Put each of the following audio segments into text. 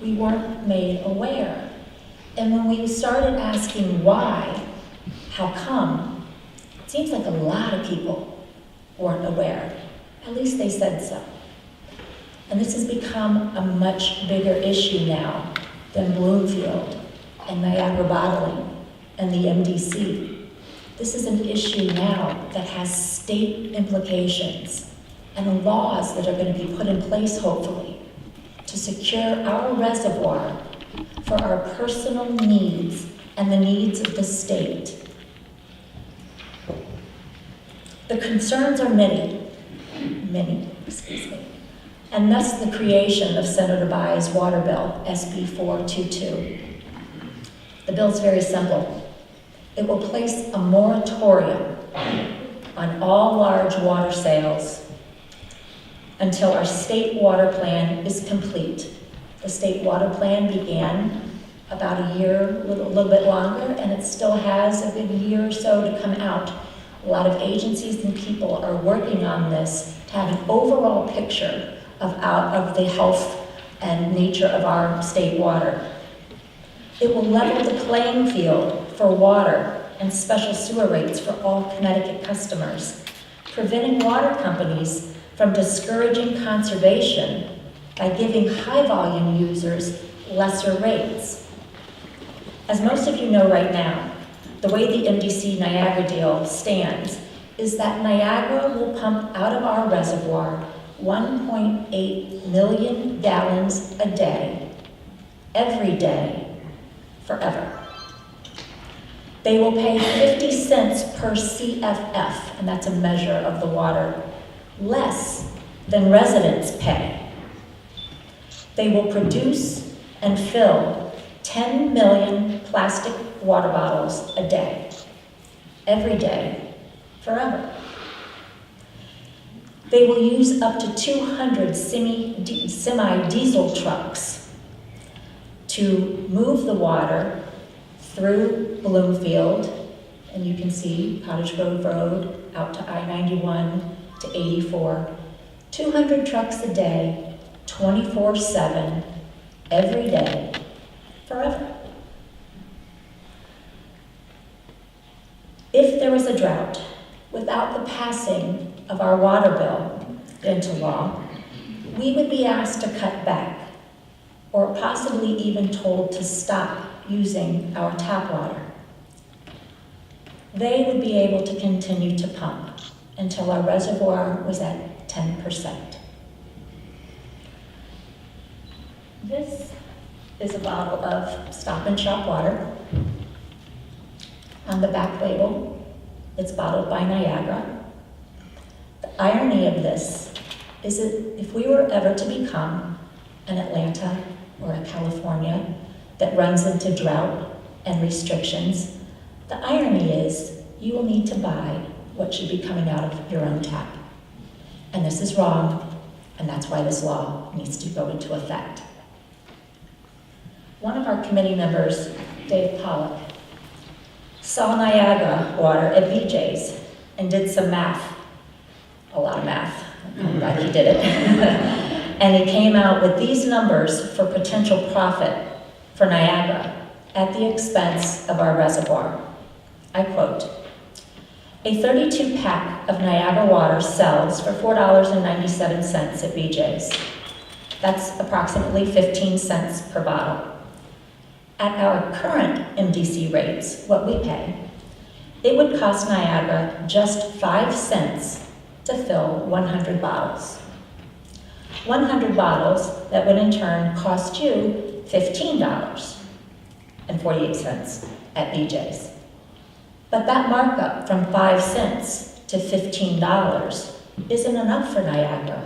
We weren't made aware. And when we started asking why, how come, it seems like a lot of people weren't aware. At least they said so. And this has become a much bigger issue now than Bloomfield and Niagara Bottling and the MDC. This is an issue now that has state implications and laws that are going to be put in place, hopefully, to secure our reservoir for our personal needs and the needs of the state. The concerns are many, and thus the creation of Senator Bay's water bill, SB 422. The bill's very simple. It will place a moratorium on all large water sales until our state water plan is complete. The state water plan began about a year, a little bit longer, and it still has a good year or so to come out. A lot of agencies and people are working on this to have an overall picture of the health and nature of our state water. It will level the playing field for water and special sewer rates for all Connecticut customers, preventing water companies from discouraging conservation by giving high-volume users lesser rates. As most of you know right now, the way the MDC Niagara deal stands is that Niagara will pump out of our reservoir 1.8 million gallons a day, every day, forever. They will pay 50 cents per CFF, and that's a measure of the water, less than residents pay. They will produce and fill 10 million plastic water bottles a day, every day, forever. They will use up to 200 semi-diesel trucks to move the water through Bloomfield, and you can see Cottage Grove Road out to I-91 to 84. 200 trucks a day, 24/7, every day, forever. If there was a drought, without the passing of our water bill into law, we would be asked to cut back, or possibly even told to stop using our tap water. They would be able to continue to pump until our reservoir was at 10%. This is a bottle of Stop and Shop water. On the back label, it's bottled by Niagara. The irony of this is that if we were ever to become an Atlanta or a California that runs into drought and restrictions, the irony is you will need to buy what should be coming out of your own tap. And this is wrong, and that's why this law needs to go into effect. One of our committee members, Dave Pollock, saw Niagara Water at BJ's and did some math, a lot of math, I'm glad he did it. And he came out with these numbers for potential profit for Niagara at the expense of our reservoir. I quote, "A 32-pack of Niagara Water sells for $4.97 at BJ's. That's approximately 15 cents per bottle. At our current MDC rates, what we pay, it would cost Niagara just 5 cents to fill 100 bottles. 100 bottles that would in turn cost you $15.48 at BJ's. But that markup from 5 cents to $15 isn't enough for Niagara.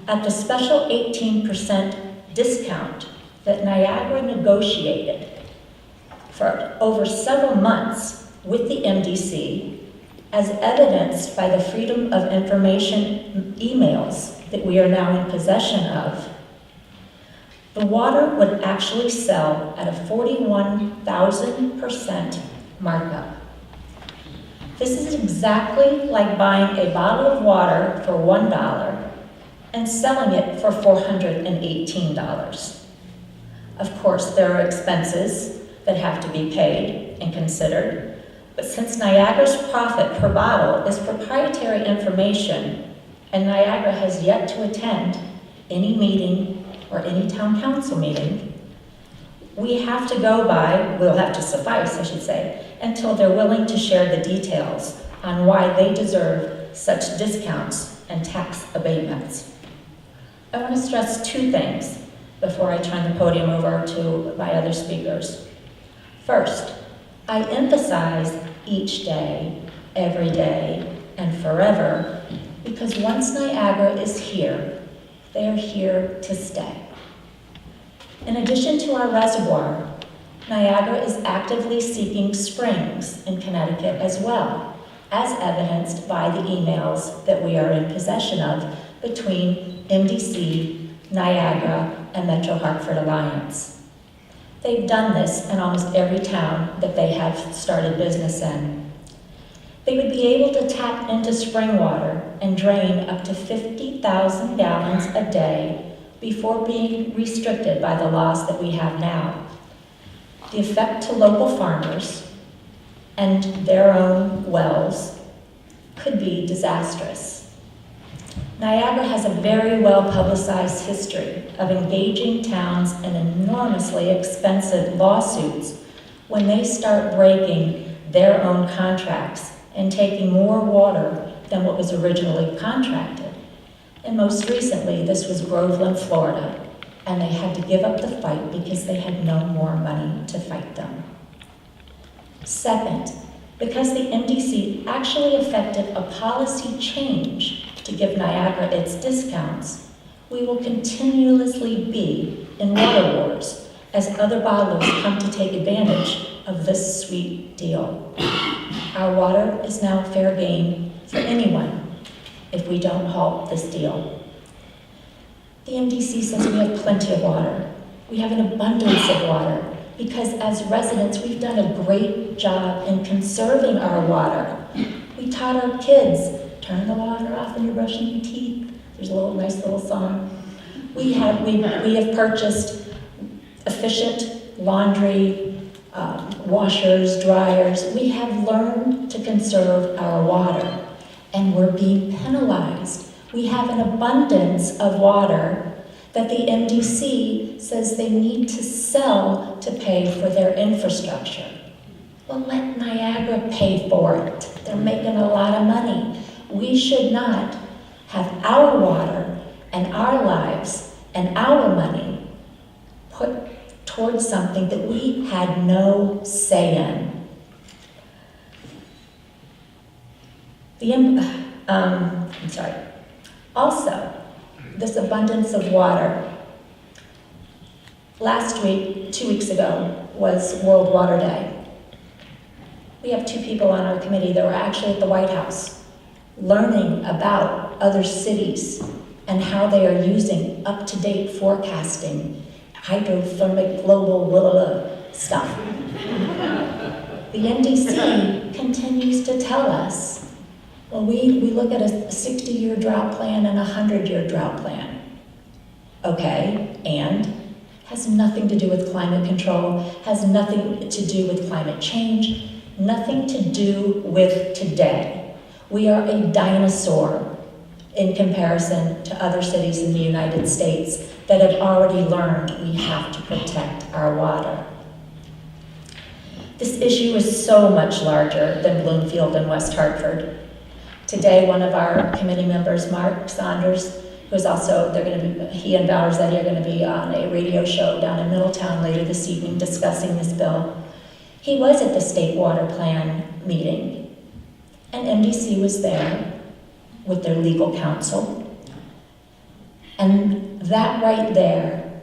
At the special 18% discount that Niagara negotiated for over several months with the MDC, as evidenced by the Freedom of Information emails that we are now in possession of, the water would actually sell at a 41,000% markup. This is exactly like buying a bottle of water for $1 and selling it for $418. Of course, there are expenses that have to be paid and considered, but since Niagara's profit per bottle is proprietary information, and Niagara has yet to attend any meeting or any town council meeting, we'll have to suffice, I should say, until they're willing to share the details on why they deserve such discounts and tax abatements. I want to stress two things before I turn the podium over to my other speakers. First, I emphasize each day, every day, and forever, because once Niagara is here, they are here to stay. In addition to our reservoir, Niagara is actively seeking springs in Connecticut as well, as evidenced by the emails that we are in possession of between MDC, Niagara, and Metro Hartford Alliance. They've done this in almost every town that they have started business in. They would be able to tap into spring water and drain up to 50,000 gallons a day before being restricted by the laws that we have now. The effect to local farmers and their own wells could be disastrous. Niagara has a very well-publicized history of engaging towns in enormously expensive lawsuits when they start breaking their own contracts and taking more water than what was originally contracted. And most recently, this was Groveland, Florida, and they had to give up the fight because they had no more money to fight them. Second, because the MDC actually effected a policy change to give Niagara its discounts, we will continuously be in water wars as other bottlers come to take advantage of this sweet deal. Our water is now fair game for anyone if we don't halt this deal. The MDC says we have plenty of water. We have an abundance of water because as residents, we've done a great job in conserving our water. We taught our kids, turn the water off when you're brushing your teeth. There's a nice little song. We have purchased efficient laundry, washers, dryers. We have learned to conserve our water, and we're being penalized. We have an abundance of water that the MDC says they need to sell to pay for their infrastructure. Well, let Niagara pay for it. They're making a lot of money. We should not have our water and our lives and our money put towards something that we had no say in. Also, this abundance of water. Last week, 2 weeks ago, was World Water Day. We have two people on our committee that were actually at the White House learning about other cities and how they are using up-to-date forecasting, hydrothermic global stuff. The MDC continues to tell us, well, we look at a 60-year drought plan and a 100-year drought plan. Okay, and has nothing to do with climate control, has nothing to do with climate change, nothing to do with today. We are a dinosaur in comparison to other cities in the United States that have already learned we have to protect our water. This issue is so much larger than Bloomfield and West Hartford. Today, one of our committee members, Mark Saunders, who's also, he and Valerie Zetti are going to be on a radio show down in Middletown later this evening discussing this bill. He was at the state water plan meeting, and MDC was there with their legal counsel. And that right there,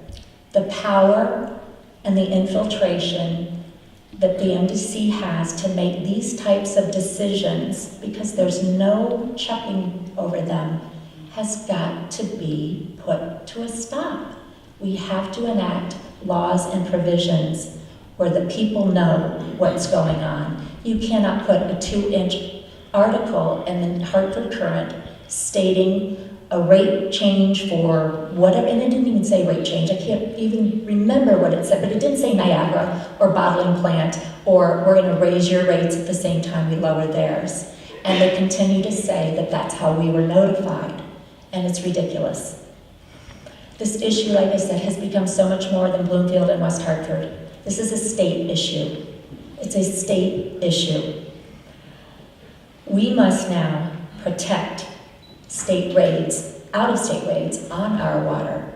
the power and the infiltration that the MDC has to make these types of decisions, because there's no checking over them, has got to be put to a stop. We have to enact laws and provisions where the people know what's going on. You cannot put a 2-inch article in the Hartford Current stating a rate change for whatever, and it didn't even say rate change, I can't even remember what it said, but it didn't say Niagara or bottling plant or we're gonna raise your rates at the same time we lower theirs. And they continue to say that that's how we were notified, and it's ridiculous. This issue, like I said, has become so much more than Bloomfield and West Hartford. This is a state issue. It's a state issue. We must now protect state raids, out-of-state raids on our water.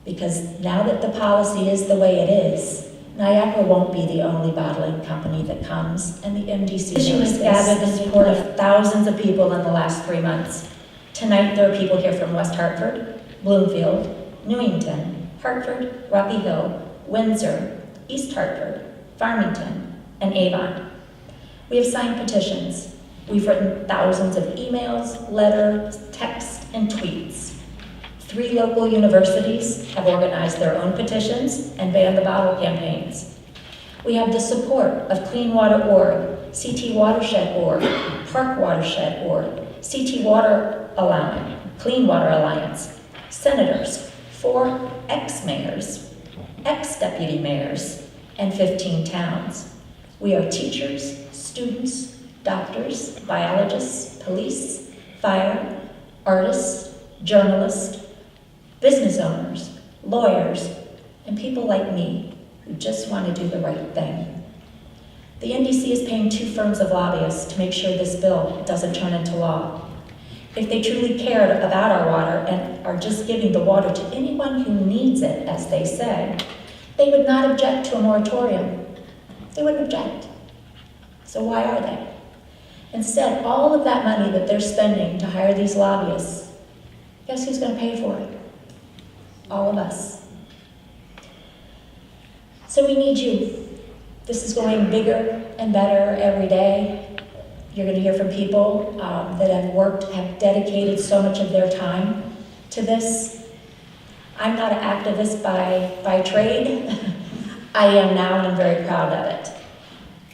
Because now that the policy is the way it is, Niagara won't be the only bottling company that comes, and the MDC issue has gathered the support of thousands of people in the last 3 months. Tonight, there are people here from West Hartford, Bloomfield, Newington, Hartford, Rocky Hill, Windsor, East Hartford, Farmington, and Avon. We have signed petitions. We've written thousands of emails, letters, texts, and tweets. 3 local universities have organized their own petitions and banned the bottle campaigns. We have the support of Clean Water Org, CT Watershed Org, Park Watershed Org, CT Water Alliance, Clean Water Alliance, senators, 4 ex-mayors, ex-deputy mayors, and 15 towns. We are teachers, students, doctors, biologists, police, fire, artists, journalists, business owners, lawyers, and people like me who just want to do the right thing. The NDC is paying 2 firms of lobbyists to make sure this bill doesn't turn into law. If they truly cared about our water and are just giving the water to anyone who needs it, as they say, they would not object to a moratorium. They wouldn't object. So why are they? Instead, all of that money that they're spending to hire these lobbyists, guess who's going to pay for it? All of us. So we need you. This is going bigger and better every day. You're going to hear from people that have dedicated so much of their time to this. I'm not an activist by trade. I am now, and I'm very proud of it.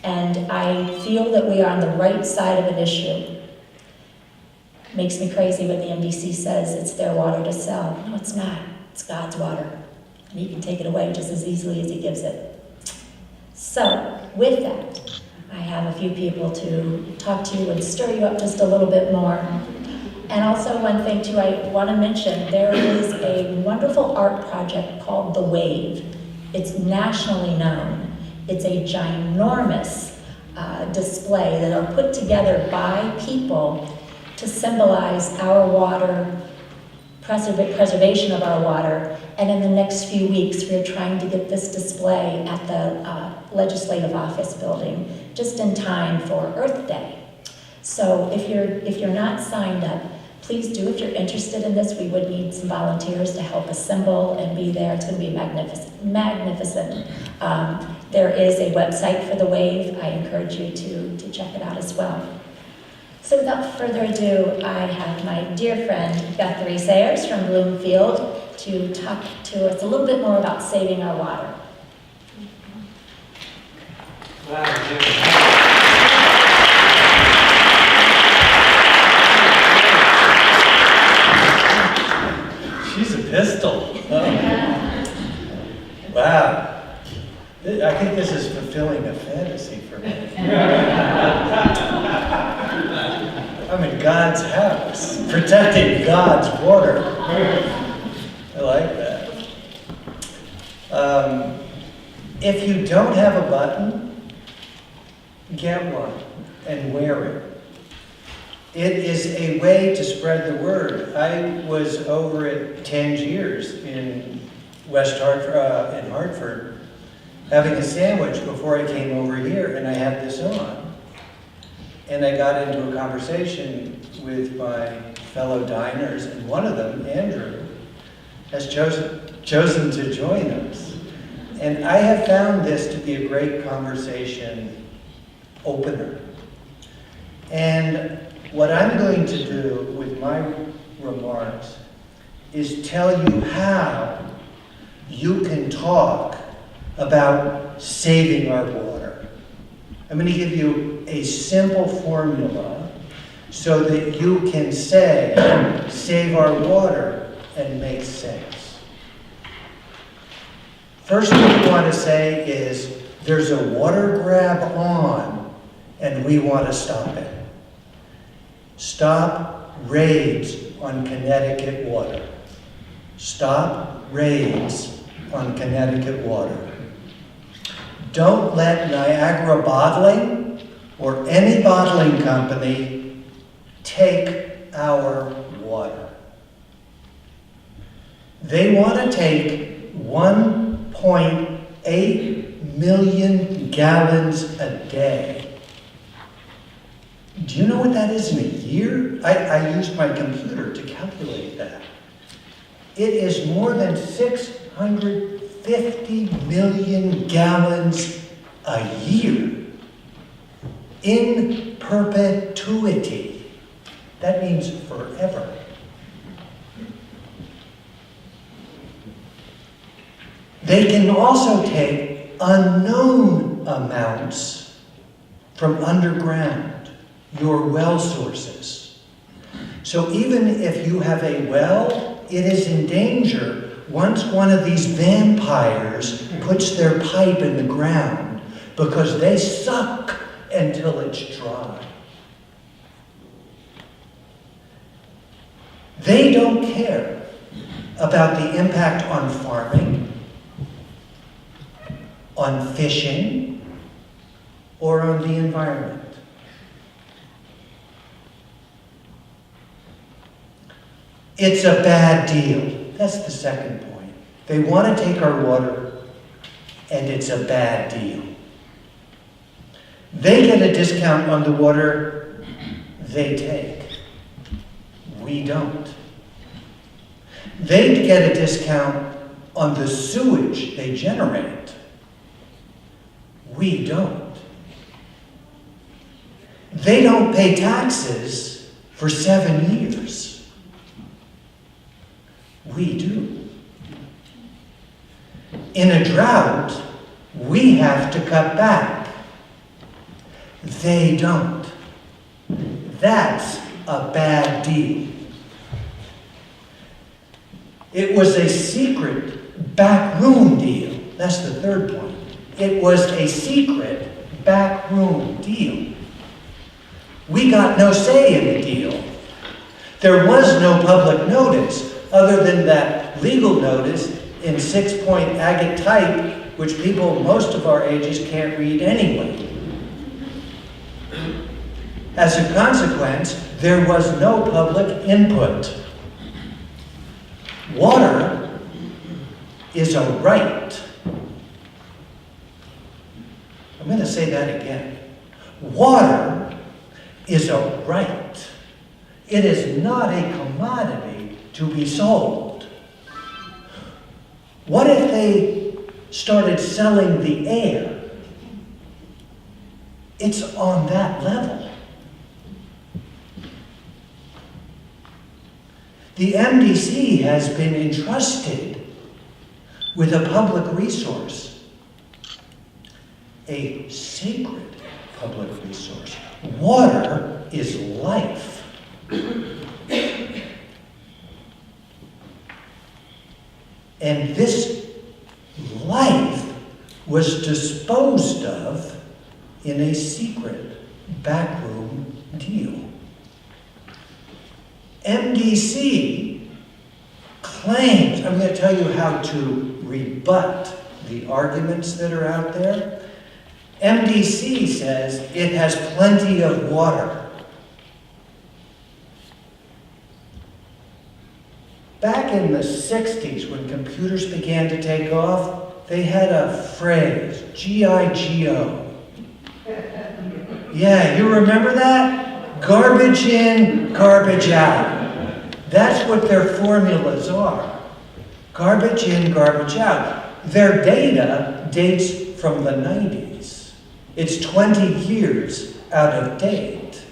And I feel that we are on the right side of an issue. Makes me crazy when the MDC says it's their water to sell. No, it's not. It's God's water. And He can take it away just as easily as He gives it. So, with that, I have a few people to talk to you and stir you up just a little bit more. And also one thing too I want to mention, there is a wonderful art project called The Wave. It's nationally known. It's a ginormous display that are put together by people to symbolize our water, preservation of our water. And in the next few weeks, we're trying to get this display at the Legislative Office building, just in time for Earth Day. So if you're not signed up, please do. If you're interested in this, we would need some volunteers to help assemble and be there. It's going to be magnificent. There is a website for The Wave. I encourage you to check it out as well. So without further ado, I have my dear friend Guthrie Sayers from Bloomfield to talk to us a little bit more about saving our water. She's a pistol. Wow. I think this is fulfilling a fantasy for me. I'm in God's house, protecting God's water. I like that. If you don't have a button, get one and wear it. It is a way to spread the word. I was over at Tangiers in West Hartford, in Hartford, having a sandwich before I came over here, and I had this on. And I got into a conversation with my fellow diners, and one of them, Andrew, has chosen to join us. And I have found this to be a great conversation opener. And what I'm going to do with my remarks is tell you how you can talk about saving our water. I'm going to give you a simple formula so that you can say, save our water, and make sense. First thing we want to say is, there's a water grab on, and we want to stop it. Stop raids on Connecticut water. Stop raids on Connecticut water. Don't let Niagara Bottling or any bottling company take our water. They want to take 1.8 million gallons a day. Do you know what that is in a year? I used my computer to calculate that. It is more than 650 million gallons a year in perpetuity. That means forever. They can also take unknown amounts from underground, your well sources. So even if you have a well, it is in danger once one of these vampires puts their pipe in the ground, because they suck until it's dry. They don't care about the impact on farming, on fishing, or on the environment. It's a bad deal. That's the second point. They want to take our water, and it's a bad deal. They get a discount on the water they take. We don't. They get a discount on the sewage they generate. We don't. They don't pay taxes for 7 years. We do. In a drought, we have to cut back. They don't. That's a bad deal. It was a secret backroom deal. That's the third point. It was a secret backroom deal. We got no say in the deal. There was no public notice other than that legal notice in 6-point agate type, which people most of our ages can't read anyway. As a consequence, there was no public input. Water is a right. I'm going to say that again. Water is a right. It is not a commodity to be sold. What if they started selling the air? It's on that level. The MDC has been entrusted with a public resource, a sacred public resource. Water is life. And this life was disposed of in a secret backroom deal. MDC claims, I'm going to tell you how to rebut the arguments that are out there. MDC says it has plenty of water. Back in the 60s, when computers began to take off, they had a phrase, G-I-G-O. Yeah, you remember that? Garbage in, garbage out. That's what their formulas are. Garbage in, garbage out. Their data dates from the 90s. It's 20 years out of date.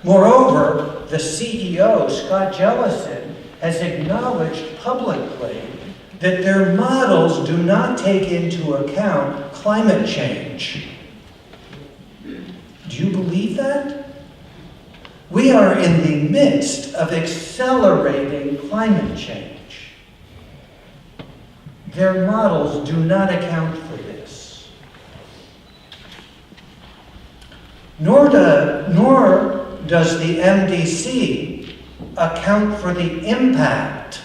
Moreover, the CEO, Scott Jellison, has acknowledged publicly that their models do not take into account climate change. Do you believe that? We are in the midst of accelerating climate change. Their models do not account for this. Nor does the MDC account for the impact.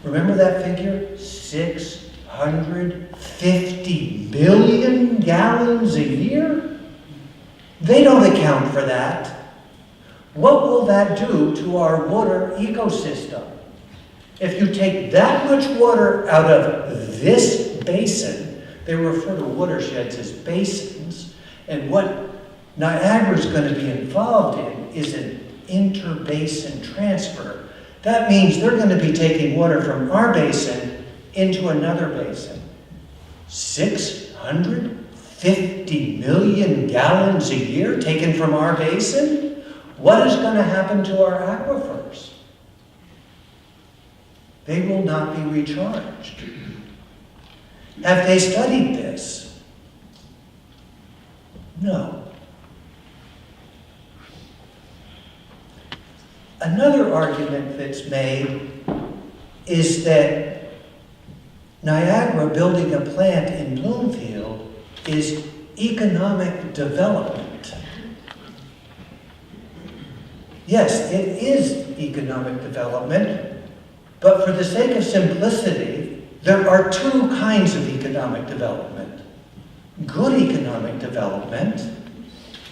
Remember that figure? 650 billion gallons a year? They don't account for that. What will that do to our water ecosystem? If you take that much water out of this basin, they refer to watersheds as basins, and what Niagara's going to be involved in is an interbasin transfer. That means they're going to be taking water from our basin into another basin. 650 million gallons a year taken from our basin? What is going to happen to our aquifers? They will not be recharged. Have they studied this? No. Another argument that's made is that Niagara building a plant in Bloomfield is economic development. Yes, it is economic development, but for the sake of simplicity, there are two kinds of economic development: good economic development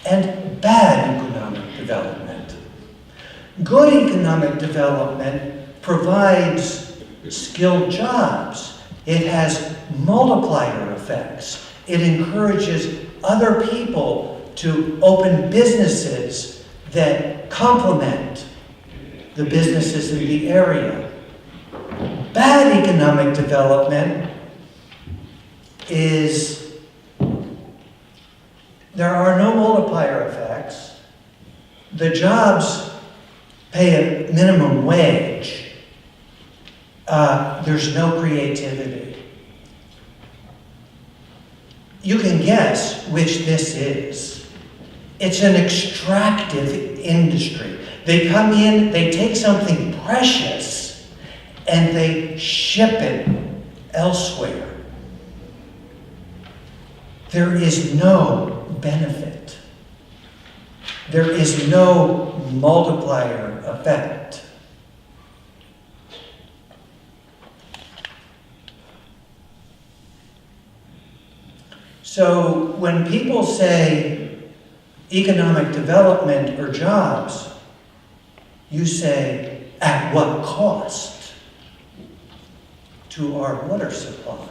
and bad economic development. Good economic development provides skilled jobs. It has multiplier effects. It encourages other people to open businesses that complement the businesses in the area. Bad economic development is there are no multiplier effects. The jobs pay a minimum wage. There's no creativity. You can guess which this is. It's an extractive industry. They come in, they take something precious, and they ship it elsewhere. There is no benefit. There is no multiplier effect. So when people say economic development or jobs, you say, at what cost to our water supply?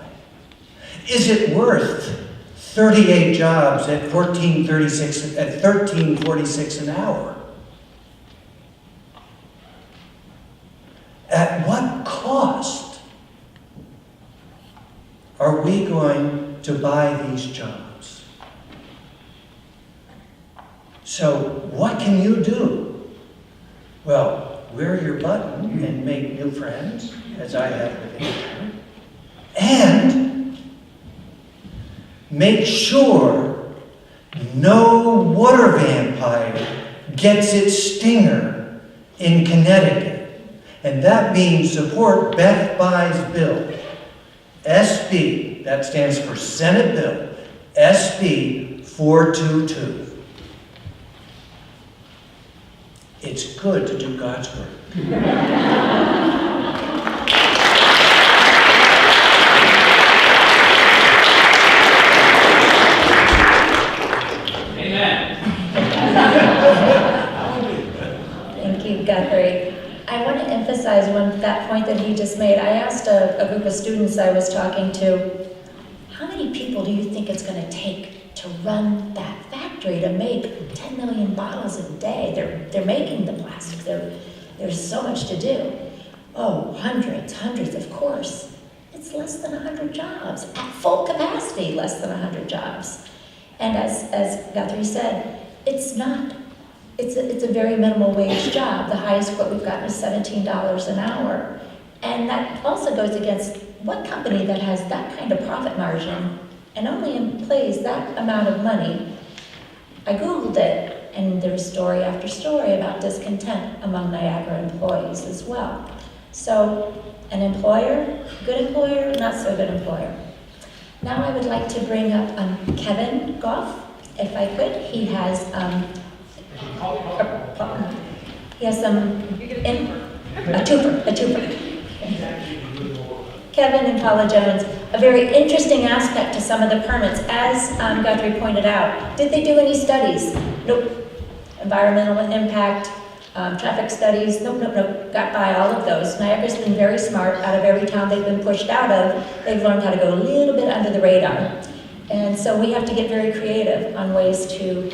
Is it worth 38 jobs at $13.46 an hour? At what cost are we going to buy these jobs? So what can you do? Well, wear your button and make new friends, as I have with Andrew, and make sure no water vampire gets its stinger in Connecticut. And that means support Beth Bye's bill, SB, that stands for Senate Bill, SB 422. It's good to do God's work. Thank you, Guthrie. I want to emphasize that point that he just made. I asked a group of students I was talking to, how many people do you think it's going to take to run that factory to make 10 million bottles a day? They're making the plastic. There's so much to do. Oh, hundreds, of course. It's less than 100 jobs. At full capacity, less than 100 jobs. And as Guthrie said, it's a very minimal wage job. The highest quote we've gotten is $17 an hour. And that also goes against what company that has that kind of profit margin and only employs that amount of money. I Googled it. and there's story after story about discontent among Niagara employees as well. So, an employer, good employer, not so good employer. Now I would like to bring up Kevin Goff, if I could. He has a twofer. Kevin and Paula Jones, a very interesting aspect to some of the permits, as Guthrie pointed out. Did they do any studies? Nope. Environmental impact, traffic studies, nope. Got by all of those. Niagara's been very smart. Out of every town they've been pushed out of, they've learned how to go a little bit under the radar. And so we have to get very creative on ways to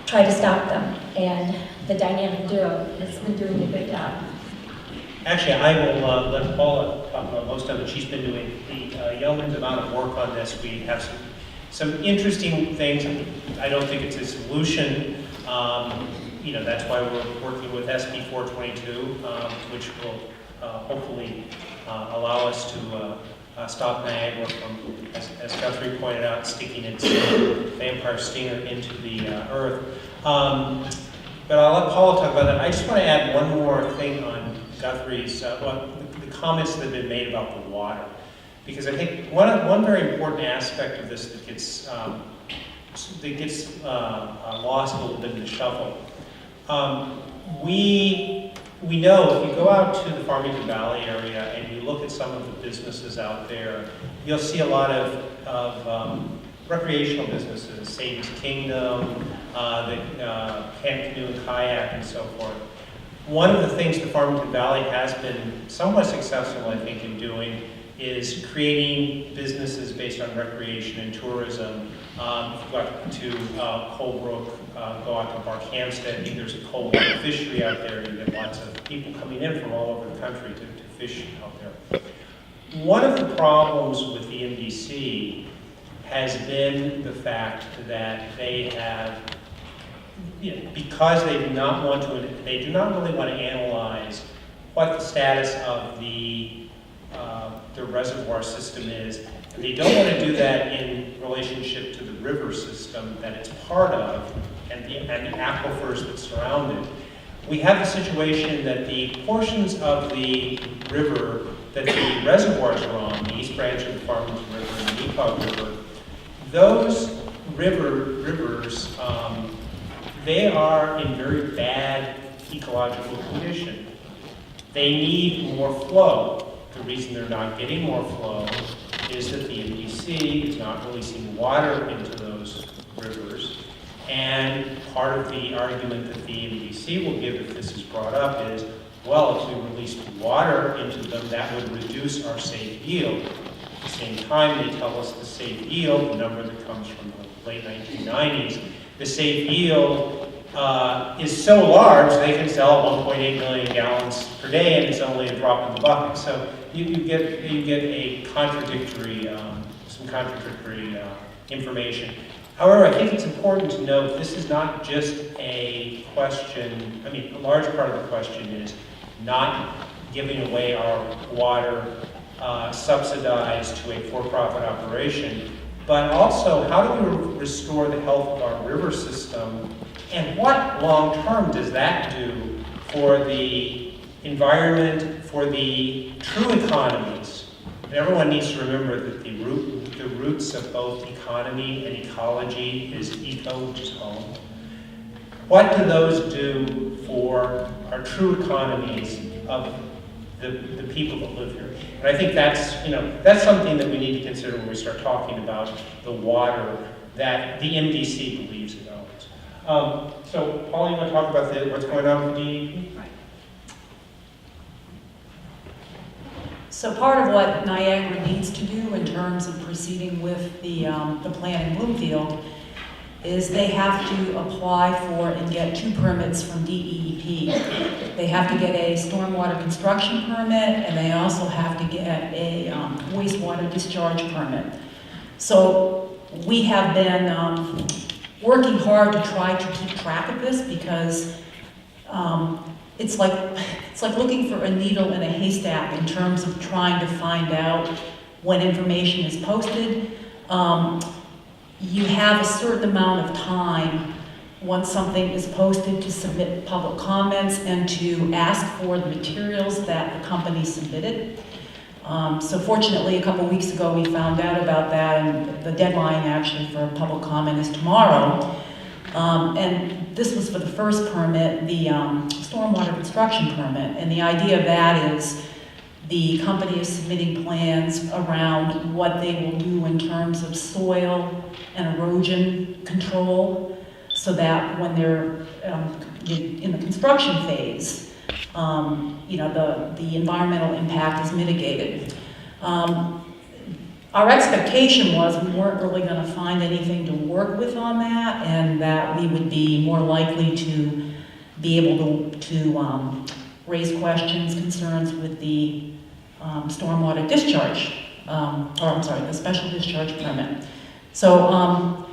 try to stop them. And the dynamic duo has been doing a good job. Actually, I will let Paula talk about most of it. She's been doing the yeoman's amount of work on this. We have some interesting things. I don't think it's a solution. That's why we're working with SB 422, which will hopefully allow us to stop Niagara from, as Guthrie pointed out, sticking its vampire stinger into the earth. But I'll let Paula talk about that. I just want to add one more thing on Guthrie's, the comments that have been made about the water. Because I think one very important aspect of this that gets lost a little bit in the shuffle. We know if you go out to the Farmington Valley area and you look at some of the businesses out there, you'll see a lot of recreational businesses, Satan's Kingdom, the Camp Canoe and Kayak, and so forth. One of the things the Farmington Valley has been somewhat successful, I think, in doing is creating businesses based on recreation and tourism. If you go out to Colebrook, go out to Barkhamsted, there's a cold fishery out there. You get lots of people coming in from all over the country to fish out there. One of the problems with the MDC has been the fact that they have, because they do not really want to analyze what the status of the reservoir system is. And they don't want to do that in relationship to the river system that it's part of and the aquifers that surround it. We have the situation that the portions of the river that the reservoirs are on, the East Branch of the Farmington River and the Nepog River, those rivers, they are in very bad ecological condition. They need more flow. The reason they're not getting more flow is that the MDC is not releasing water into those rivers. And part of the argument that the MDC will give if this is brought up is, well, if we released water into them, that would reduce our safe yield. At the same time, they tell us the safe yield, the number that comes from the late 1990s, the safe yield is so large they can sell 1.8 million gallons per day, and it's only a drop in the bucket. So you get a contradictory, some contradictory information. However, I think it's important to note this is not just a question. A large part of the question is not giving away our water subsidized to a for-profit operation, but also how do we restore the health of our river system, and what long-term does that do for the environment, for the true economies? And everyone needs to remember that the roots of both economy and ecology is eco, which is home. What do those do for our true economies of the people that live here? And I think that's something that we need to consider when we start talking about the water that the MDC believes it owns. So, Paul, you want to talk about what's going on with DEP? So part of what Niagara needs to do in terms of proceeding with the plan in Bloomfield is they have to apply for and get 2 permits from DEP. They have to get a stormwater construction permit, and they also have to get a wastewater discharge permit. So we have been working hard to try to keep track of this because it's like looking for a needle in a haystack in terms of trying to find out when information is posted. You have a certain amount of time once something is posted, to submit public comments and to ask for the materials that the company submitted. So fortunately, a couple weeks ago, we found out about that, and the deadline actually for public comment is tomorrow. And this was for the first permit, the stormwater construction permit. And the idea of that is the company is submitting plans around what they will do in terms of soil and erosion control, so that when they're in the construction phase, the environmental impact is mitigated. Our expectation was we weren't really going to find anything to work with on that, and that we would be more likely to be able to raise questions, concerns with the stormwater discharge, the special discharge permit. So,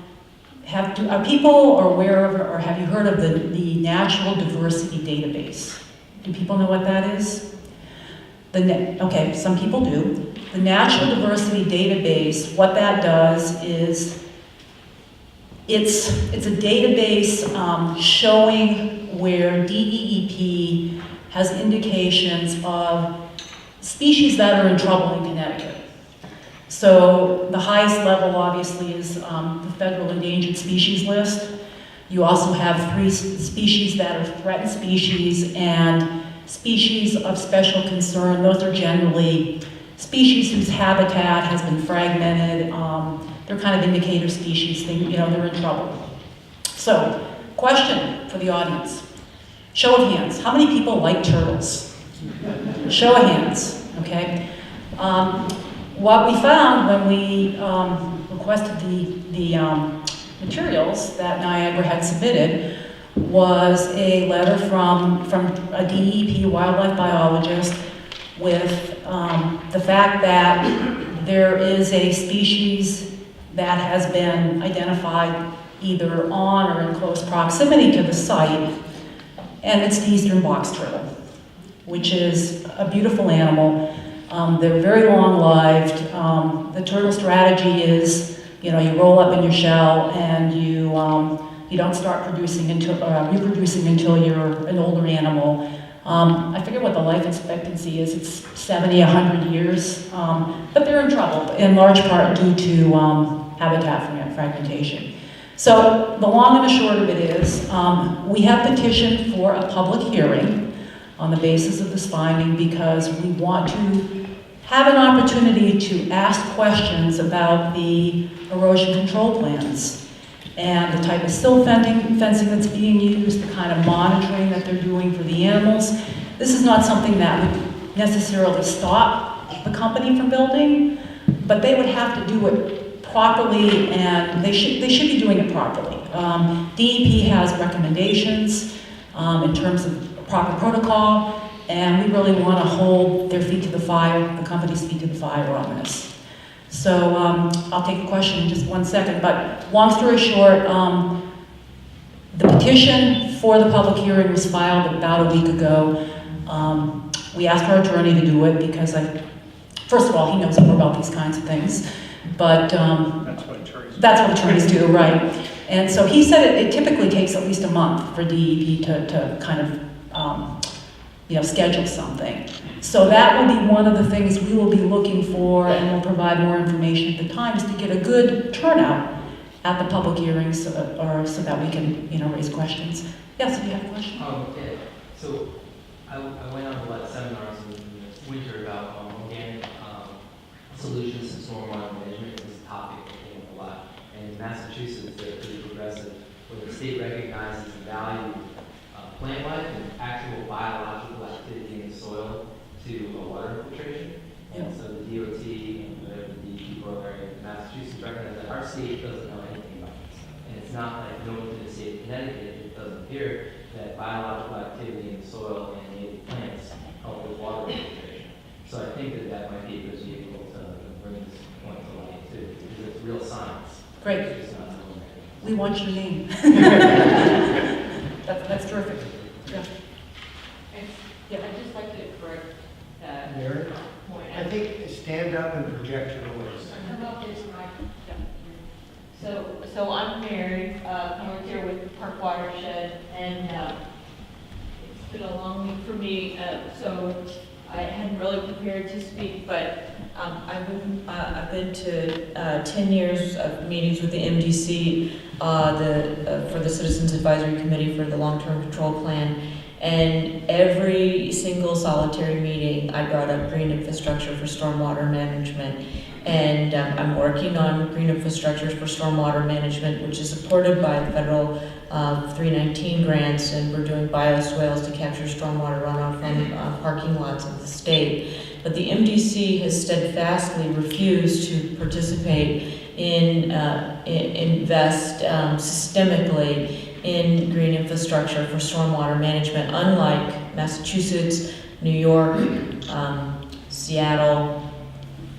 are people aware of, or have you heard of the Natural Diversity Database? Do people know what that is? Okay, some people do. The Natural Diversity Database, what that does is, it's a database showing where DEEP has indications of species that are in trouble in Connecticut. So the highest level, obviously, is the Federal Endangered Species List. You also have 3 species that are threatened species, and species of special concern. Those are generally species whose habitat has been fragmented. They're kind of indicator species. They're in trouble. So, question for the audience. Show of hands. How many people like turtles? Show of hands, okay? What we found when we requested the materials that Niagara had submitted was a letter from a DEP wildlife biologist with the fact that there is a species that has been identified either on or in close proximity to the site, and it's the eastern box turtle, which is a beautiful animal. They're very long-lived. The turtle strategy is, you roll up in your shell and you don't start reproducing until you're an older animal. I forget what the life expectancy is. It's 70, 100 years. But they're in trouble, in large part due to habitat fragmentation. So the long and the short of it is, we have petitioned for a public hearing on the basis of this finding because we want to have an opportunity to ask questions about the erosion control plans and the type of silt fencing that's being used, the kind of monitoring that they're doing for the animals. This is not something that would necessarily stop the company from building, but they would have to do it properly, and they should be doing it properly. DEP has recommendations in terms of proper protocol, and we really want to hold their feet to the fire, the company's feet to the fire on this. So I'll take a question in just one second, but long story short, the petition for the public hearing was filed about a week ago. We asked our attorney to do it because first of all, he knows more about these kinds of things, but that's what attorneys do, right? And so he said it typically takes at least a month for DEP to kind of schedule something. So that will be one of the things we will be looking for, and we'll provide more information at the time, is to get a good turnout at the public hearings so that we can raise questions. Yes, do you have a question? Okay. So I went on a lot of seminars in the winter about organic solutions to stormwater management. It was a topic that came up a lot. And in Massachusetts, they're pretty progressive, where the state recognizes the value of plant life and actual biological activity in the soil to water infiltration. And so the DOT and the DEP program in Massachusetts recognize that our state doesn't know anything about this. And it's not like going to the state of Connecticut, it doesn't appear that biological activity in the soil and native plants help with water infiltration. So I think that might be a good vehicle to bring this point to light too, because it's real science. Great. It's just not We want your name. That's terrific. Yeah. Yeah. I'd just like to correct that Mary? point. I think stand up and project your voice. I don't know if it's my, So I'm married, I work here with the Park Watershed, and it's been a long week for me, so I hadn't really prepared to speak, but I've been to 10 years of meetings with the MDC, for the Citizens Advisory Committee for the Long-Term Control Plan, and every single solitary meeting, I brought up green infrastructure for stormwater management. And I'm working on green infrastructures for stormwater management, which is supported by the federal 319 grants, and we're doing bioswales to capture stormwater runoff from parking lots of the state. But the MDC has steadfastly refused to participate in, invest systemically in green infrastructure for stormwater management, unlike Massachusetts, New York, Seattle.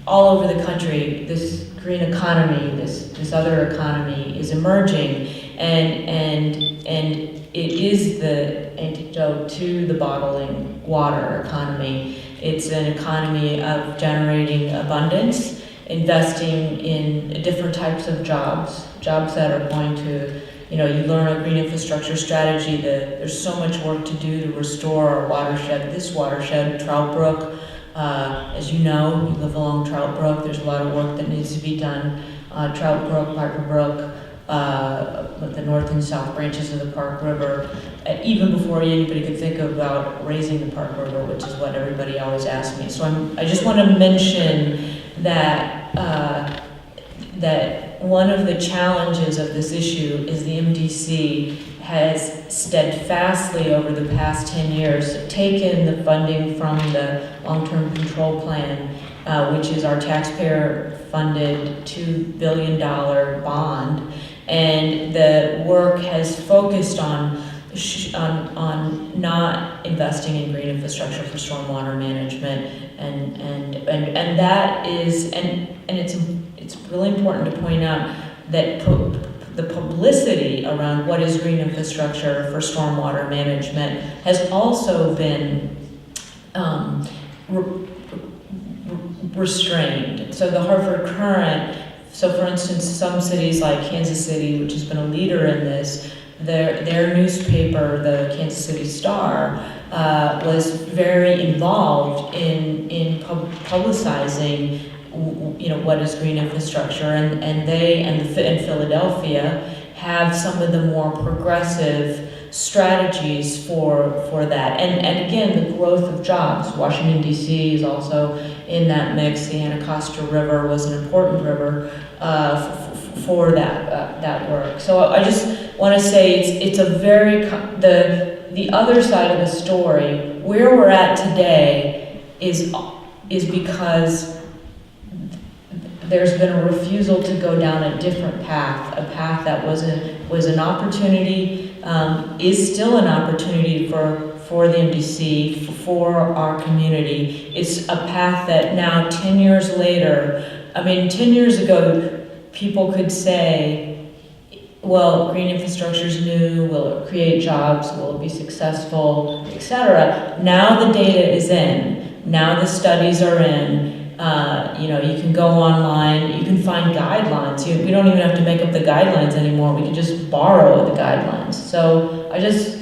All over the country, this green economy, this other economy is emerging, and it is the antidote to the bottling water economy. It's an economy of generating abundance, investing in different types of jobs that are going to, you learn a green infrastructure strategy. There's so much work to do to restore our watershed. This watershed, Trout Brook. As you know, you live along Trout Brook, there's a lot of work that needs to be done. Trout Brook, Piper Brook, the north and south branches of the Park River, even before anybody could think about raising the Park River, which is what everybody always asks me. So I just want to mention that, that one of the challenges of this issue is the MDC has steadfastly over the past 10 years taken the funding from the long-term control plan, which is our taxpayer-funded $2 billion bond, and the work has focused on not investing in green infrastructure for stormwater management, and that is, and it's really important to point out that the publicity around what is green infrastructure for stormwater management has also been restrained. So the Hartford Current, so for instance, some cities like Kansas City, which has been a leader in this, their newspaper, the Kansas City Star, was very involved in publicizing what is green infrastructure, and they and Philadelphia have some of the more progressive strategies for that. And again, the growth of jobs. Washington, D.C. is also in that mix. The Anacostia River was an important river for that work. So I just want to say it's a very, the other side of the story, where we're at today is because there's been a refusal to go down a different path, a path that was an opportunity, is still an opportunity for the MDC, for our community. It's a path that now, 10 years later, 10 years ago, people could say, well, green infrastructure is new, will it create jobs, will it be successful, etc. Now the data is in, now the studies are in. You can go online, you can find guidelines. We don't even have to make up the guidelines anymore. We can just borrow the guidelines. So I just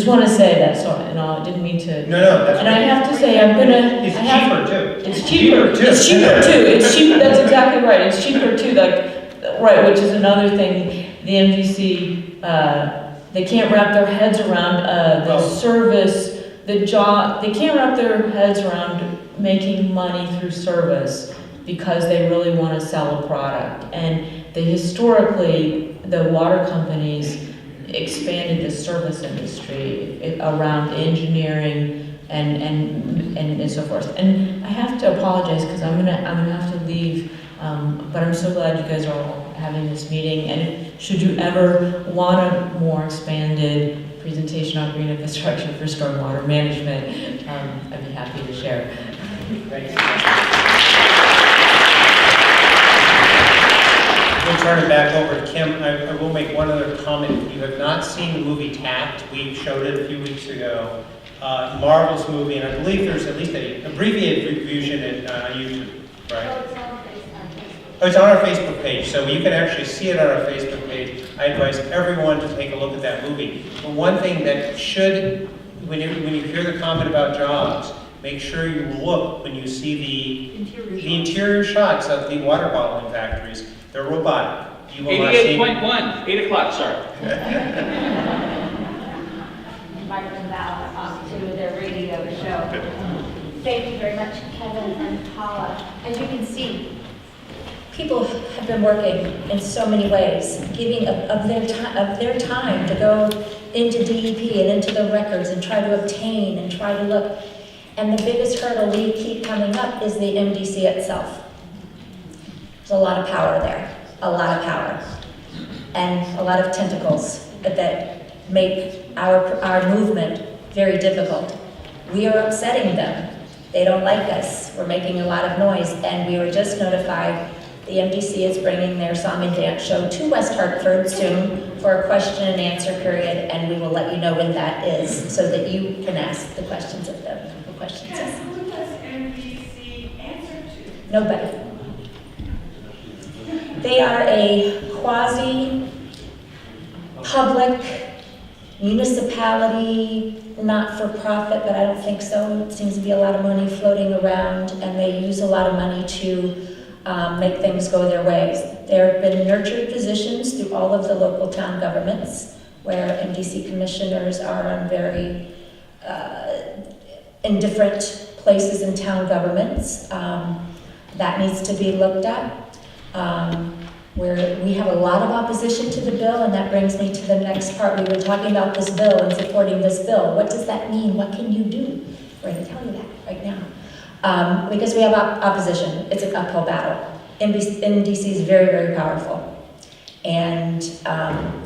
want to say that. So, I didn't mean to. No, that's and right. I have to say, It's cheaper too. It's cheaper too. It's cheaper too. It's cheap. That's exactly right. It's cheaper too. Which is another thing. The MDC, they can't wrap their heads around the service, the job. They can't wrap their heads around making money through service because they really want to sell a product. And historically, the water companies expanded the service industry around engineering and so forth. And I have to apologize because I'm gonna have to leave. But I'm so glad you guys are all having this meeting. And should you ever want a more expanded presentation on green infrastructure for stormwater management, I'd be happy to share. Thanks. We'll turn it back over to Kim. I will make one other comment. If you have not seen the movie Tapped, we showed it a few weeks ago. Marvelous movie, and I believe there's at least an abbreviated version at YouTube, right? Oh, it's on our Facebook page, so you can actually see it on our Facebook page. I advise everyone to take a look at that movie. But one thing that should, when you hear the comment about jobs, make sure you look when you see the interior shots of the water bottling factories. They're robotic. You will not see 88.1, 8 o'clock, sorry. Martin Val to their radio show. Thank you very much, Kevin and Paula. As you can see, People have been working in so many ways, giving of their time to go into DEP and into the records and try to obtain and try to look. And the biggest hurdle we keep coming up is the MDC itself. There's a lot of power there, a lot of power, and a lot of tentacles that make our movement very difficult. We are upsetting them. They don't like us. We're making a lot of noise, and we were just notified the MDC is bringing their song and dance show to West Hartford soon for a question and answer period, and we will let you know when that is so that you can ask the questions of them. The questions. Yes, who does MDC answer to? Nobody. They are a quasi-public municipality, not-for-profit, but I don't think so. It seems to be a lot of money floating around, and they use a lot of money to make things go their ways. There have been nurtured positions through all of the local town governments where MDC commissioners are on very, in different places in town governments. That needs to be looked at. Where we have a lot of opposition to the bill, and that brings me to the next part. We were talking about this bill and supporting this bill. What does that mean? What can you do? We're going to tell you that right now. Because we have opposition. It's an uphill battle. MDC is very, very powerful. And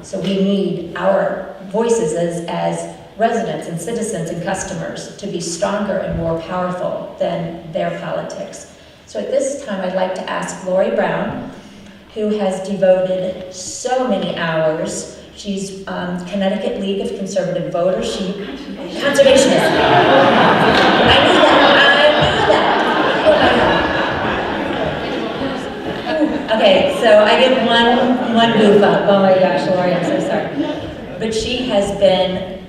so we need our voices as residents and citizens and customers to be stronger and more powerful than their politics. So at this time, I'd like to ask Lori Brown, who has devoted so many hours. She's Connecticut League of Conservative Voters. She conservationist. I knew that. Okay, so I get one goof up. Oh my gosh, Lori, I'm so sorry. But she has been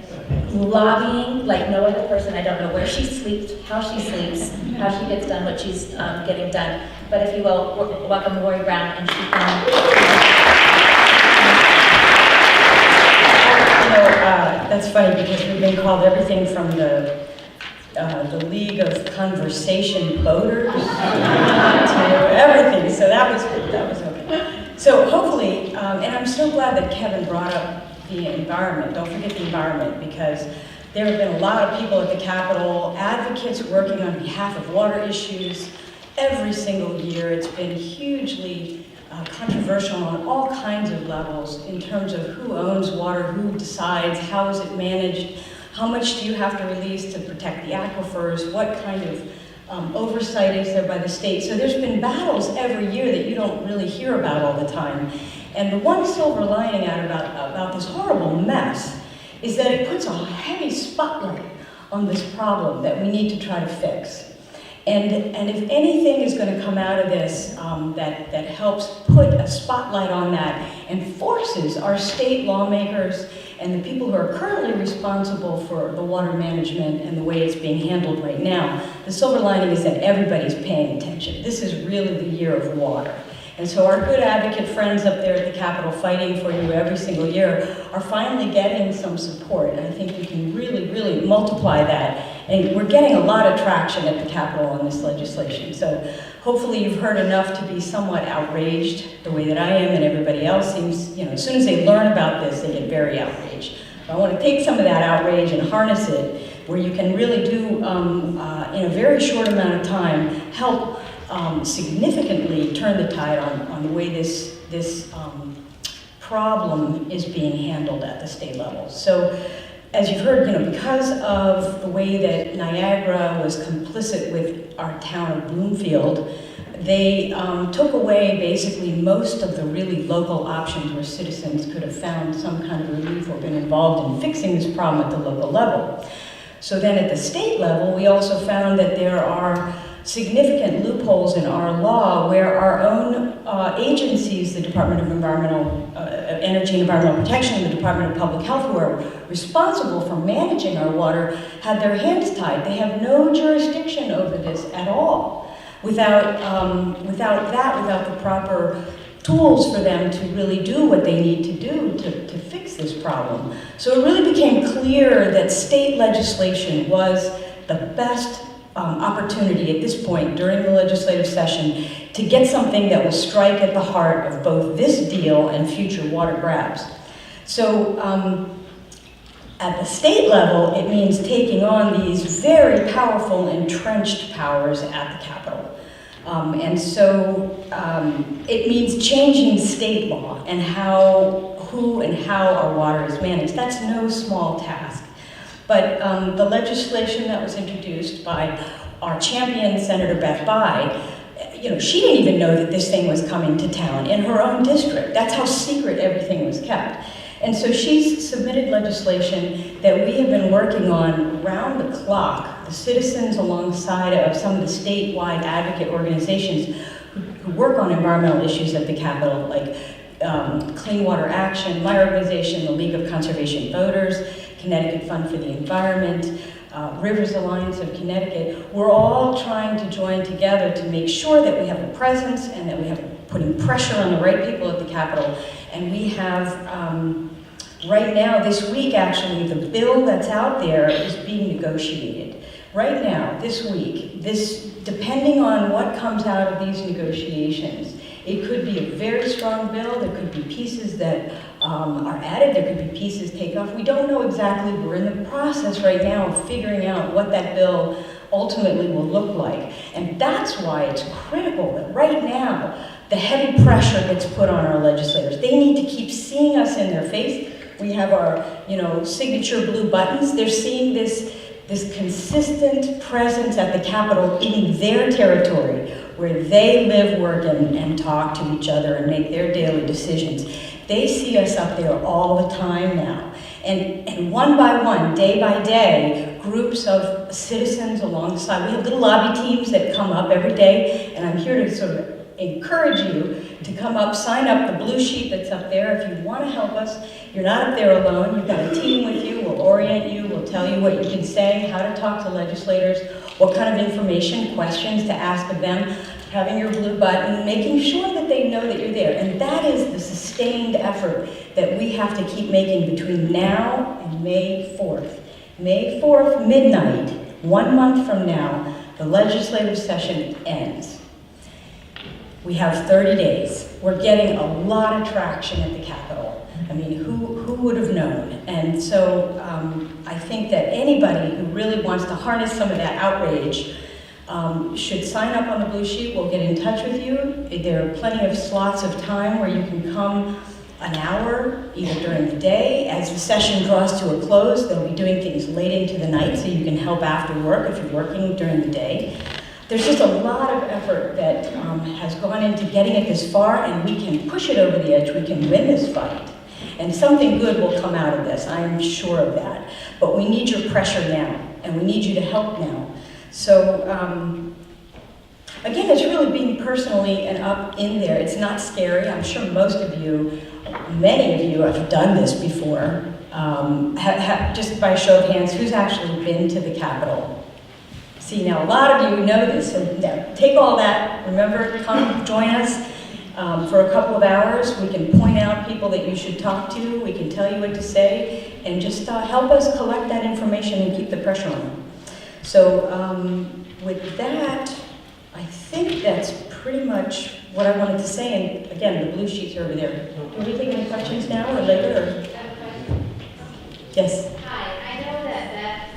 lobbying like no other person. I don't know where she sleeps, how she gets done what she's getting done. But if you will, welcome Lori Brown, and she can. That's funny because we've been called everything from the League of Conversation Voters to everything. So that was okay. So hopefully, and I'm so glad that Kevin brought up the environment. Don't forget the environment, because there have been a lot of people at the Capitol, advocates working on behalf of water issues. Every single year, it's been hugely controversial on all kinds of levels in terms of who owns water, who decides, how is it managed, how much do you have to release to protect the aquifers, what kind of oversight is there by the state. So there's been battles every year that you don't really hear about all the time. And the one silver lining out about this horrible mess is that it puts a heavy spotlight on this problem that we need to try to fix. And if anything is going to come out of this that helps put a spotlight on that and forces our state lawmakers and the people who are currently responsible for the water management and the way it's being handled right now, the silver lining is that everybody's paying attention. This is really the year of water. And so our good advocate friends up there at the Capitol fighting for you every single year are finally getting some support. And I think we can really, really multiply that. And we're getting a lot of traction at the Capitol on this legislation. So hopefully you've heard enough to be somewhat outraged the way that I am, and everybody else seems, as soon as they learn about this, they get very outraged. I want to take some of that outrage and harness it where you can really do, in a very short amount of time, help significantly turn the tide on the way this problem is being handled at the state level. So, as you've heard, because of the way that Niagara was complicit with our town of Bloomfield, they took away basically most of the really local options where citizens could have found some kind of relief or been involved in fixing this problem at the local level. So then at the state level, we also found that there are significant loopholes in our law where our own agencies, the Department of Energy and Environmental Protection and the Department of Public Health, who are responsible for managing our water, had their hands tied. They have no jurisdiction over this at all. Without the proper tools for them to really do what they need to do to fix this problem. So it really became clear that state legislation was the best opportunity at this point during the legislative session to get something that will strike at the heart of both this deal and future water grabs. So at the state level, it means taking on these very powerful entrenched powers at the Capitol. It means changing state law and who and how our water is managed. That's no small task. But the legislation that was introduced by our champion, Senator Beth Bayh, she didn't even know that this thing was coming to town in her own district. That's how secret everything was kept. And so she's submitted legislation that we have been working on round the clock, the citizens alongside of some of the statewide advocate organizations who work on environmental issues at the Capitol, like Clean Water Action, my organization, the League of Conservation Voters, Connecticut Fund for the Environment, Rivers Alliance of Connecticut. We're all trying to join together to make sure that we have a presence and that we have putting pressure on the right people at the Capitol. And we have, right now, this week actually, the bill that's out there is being negotiated. Right now, this week, depending on what comes out of these negotiations, it could be a very strong bill, there could be pieces that are added, there could be pieces taken off. We don't know exactly, we're in the process right now of figuring out what that bill ultimately will look like. And that's why it's critical that right now, the heavy pressure gets put on our legislators. They need to keep seeing us in their face. We have our, signature blue buttons. They're seeing this consistent presence at the Capitol in their territory, where they live, work, and talk to each other and make their daily decisions. They see us up there all the time now. And one by one, day by day, groups of citizens alongside, we have little lobby teams that come up every day, and I'm here to sort of encourage you to come up, sign up the blue sheet that's up there. If you want to help us, you're not up there alone. You've got a team with you. We'll orient you. We'll tell you what you can say, how to talk to legislators, what kind of information, questions to ask of them, having your blue button, making sure that they know that you're there. And that is the sustained effort that we have to keep making between now and May 4th. May 4th, midnight, 1 month from now, the legislative session ends. We have 30 days. We're getting a lot of traction at the Capitol. I mean, who would have known? And so I think that anybody who really wants to harness some of that outrage should sign up on the blue sheet. We'll get in touch with you. There are plenty of slots of time where you can come an hour, either during the day. As the session draws to a close, they'll be doing things late into the night, so you can help after work if you're working during the day. There's just a lot of effort that has gone into getting it this far, and we can push it over the edge. We can win this fight. And something good will come out of this, I'm sure of that. But we need your pressure now, and we need you to help now. So, again, it's really being personally and up in there. It's not scary. I'm sure most of you, many of you have done this before. Just by a show of hands, who's actually been to the Capitol? See, now a lot of you know this, so now, take all that, remember, come join us for a couple of hours. We can point out people that you should talk to, we can tell you what to say, and just help us collect that information and keep the pressure on them. So with that, I think that's pretty much what I wanted to say, and again, the blue sheets are over there. Do we take any questions now or later? Or? Yes? Hi, I know that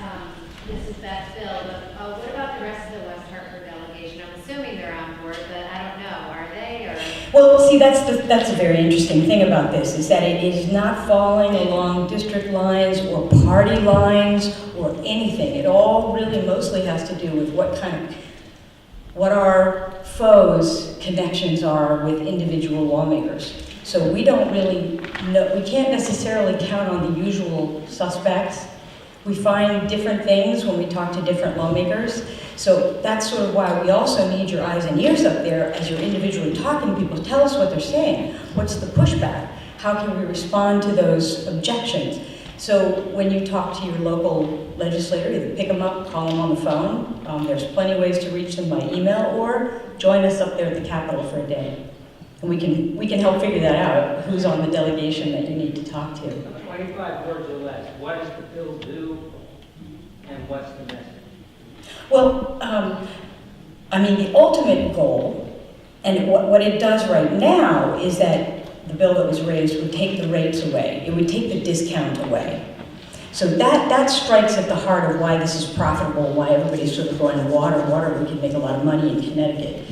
this is Beth's bill, but what about the rest of the West Hartford delegation? I'm assuming they're on board, but I don't know. Are they? Or? Well, see, that's a very interesting thing about this, is that it is not falling along district lines or party lines or anything. It all really mostly has to do with what our foes' connections are with individual lawmakers. So we don't really know, we can't necessarily count on the usual suspects. We find different things when we talk to different lawmakers. So that's sort of why we also need your eyes and ears up there as you're individually talking to people. Tell us what they're saying. What's the pushback? How can we respond to those objections? So when you talk to your local legislator, either pick them up, call them on the phone. There's plenty of ways to reach them by email, or join us up there at the Capitol for a day. And we can help figure that out, who's on the delegation that you need to talk to. 25 words or less. What does the bill do, and what's the message? Well, I mean, the ultimate goal, and what it does right now, is that the bill that was raised would take the rates away. It would take the discount away. So that strikes at the heart of why this is profitable, why everybody's sort of going to water. Water, we can make a lot of money in Connecticut.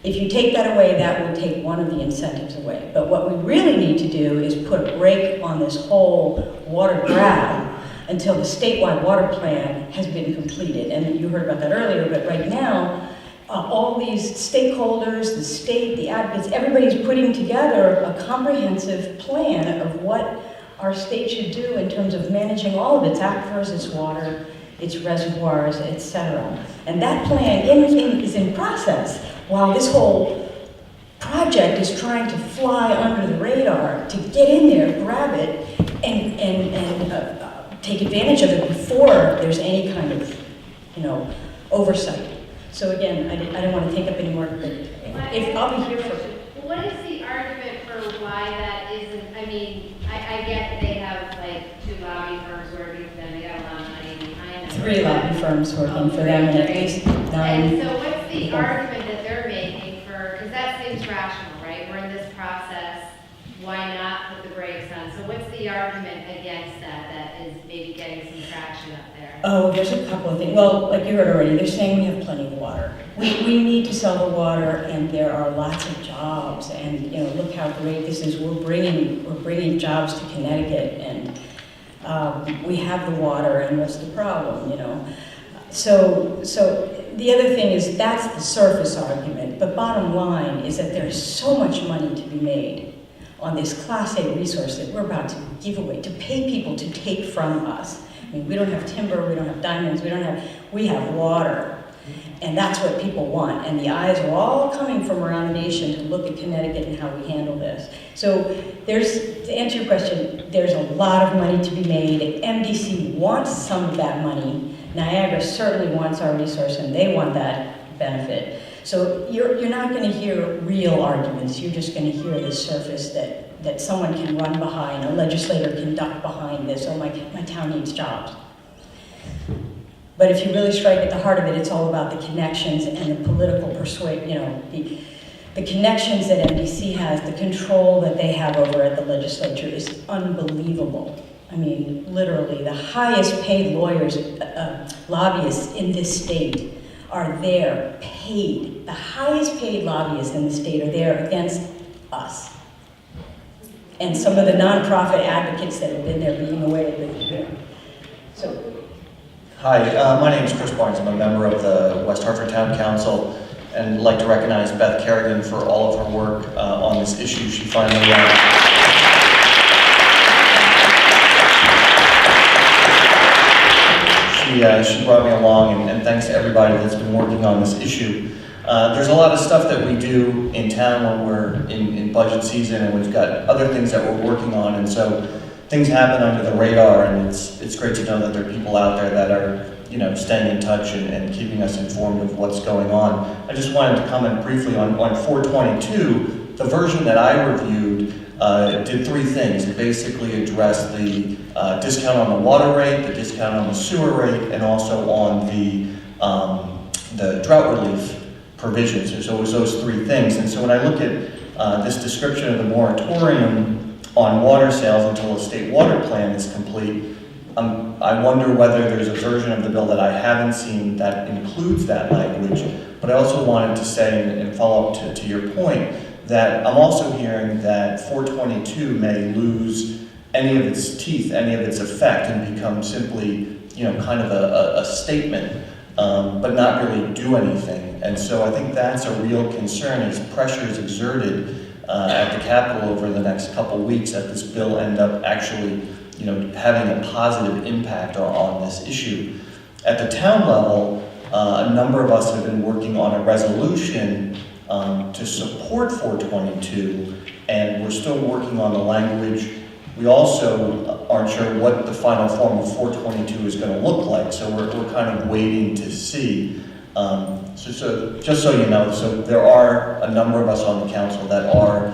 If you take that away, that will take one of the incentives away. But what we really need to do is put a brake on this whole water grab until the statewide water plan has been completed. And you heard about that earlier, but right now, all these stakeholders, the state, the advocates, everybody's putting together a comprehensive plan of what our state should do in terms of managing all of its aquifers, its water, its reservoirs, etc. And that plan is in process while this whole project is trying to fly under the radar to get in there, grab it, and take advantage of it before there's any kind of, oversight. So again, I don't want to take up any more, but if I'll be here for. What is the argument for why that isn't? I mean, I get that they have like 2 lobby firms working for them. They got a lot of money behind them. 3 lobby firms working for them, and at least 9. And so, what's the argument that they're making for? Because that seems rational, right? We're in this process. Why not put the brakes on? So, what's the argument against that is maybe getting some traction up there? Oh, there's a couple of things. Well, like you heard already, they're saying we have plenty of water. We need to sell the water, and there are lots of jobs. And look how great this is. We're bringing jobs to Connecticut, and we have the water. And what's the problem? So the other thing is that's the surface argument. But bottom line is that there's so much money to be made on this Class A resource that we're about to give away, to pay people to take from us. I mean, we don't have timber, we don't have diamonds, we have water. And that's what people want. And the eyes are all coming from around the nation to look at Connecticut and how we handle this. So to answer your question, there's a lot of money to be made. MDC wants some of that money. Niagara certainly wants our resource, and they want that benefit. So you're not going to hear real arguments. You're just going to hear the surface that someone can run behind, a legislator can duck behind this. Oh, my town needs jobs. But if you really strike at the heart of it, it's all about the connections and the political the connections that MDC has, the control that they have over at the legislature is unbelievable. I mean, literally, the highest paid lawyers, lobbyists in this state are there, paid. The highest paid lobbyists in the state are there against us. And some of the nonprofit advocates that have been there being away. So. Hi, my name is Chris Barnes. I'm a member of the West Hartford Town Council, and I'd like to recognize Beth Kerrigan for all of her work on this issue. She finally she brought me along, and thanks to everybody that's been working on this issue. There's a lot of stuff that we do in town when we're in budget season, and we've got other things that we're working on, and so things happen under the radar, and it's great to know that there are people out there that are staying in touch and keeping us informed of what's going on. I just wanted to comment briefly on 422. The version that I reviewed did 3 things. It basically addressed the discount on the water rate, the discount on the sewer rate, and also on the drought relief provisions. So it was those 3 things. And so when I look at this description of the moratorium on water sales until a state water plan is complete, I wonder whether there's a version of the bill that I haven't seen that includes that language. But I also wanted to say, and follow up to your point, that I'm also hearing that 422 may lose any of its teeth, any of its effect, and become simply, kind of a statement, but not really do anything. And so I think that's a real concern as pressure is exerted at the Capitol over the next couple weeks that this bill end up actually having a positive impact on this issue. At the town level, a number of us have been working on a resolution to support 422, and we're still working on the language. We also aren't sure what the final form of 422 is going to look like, so we're kind of waiting to see. So just so you know, so there are a number of us on the council that are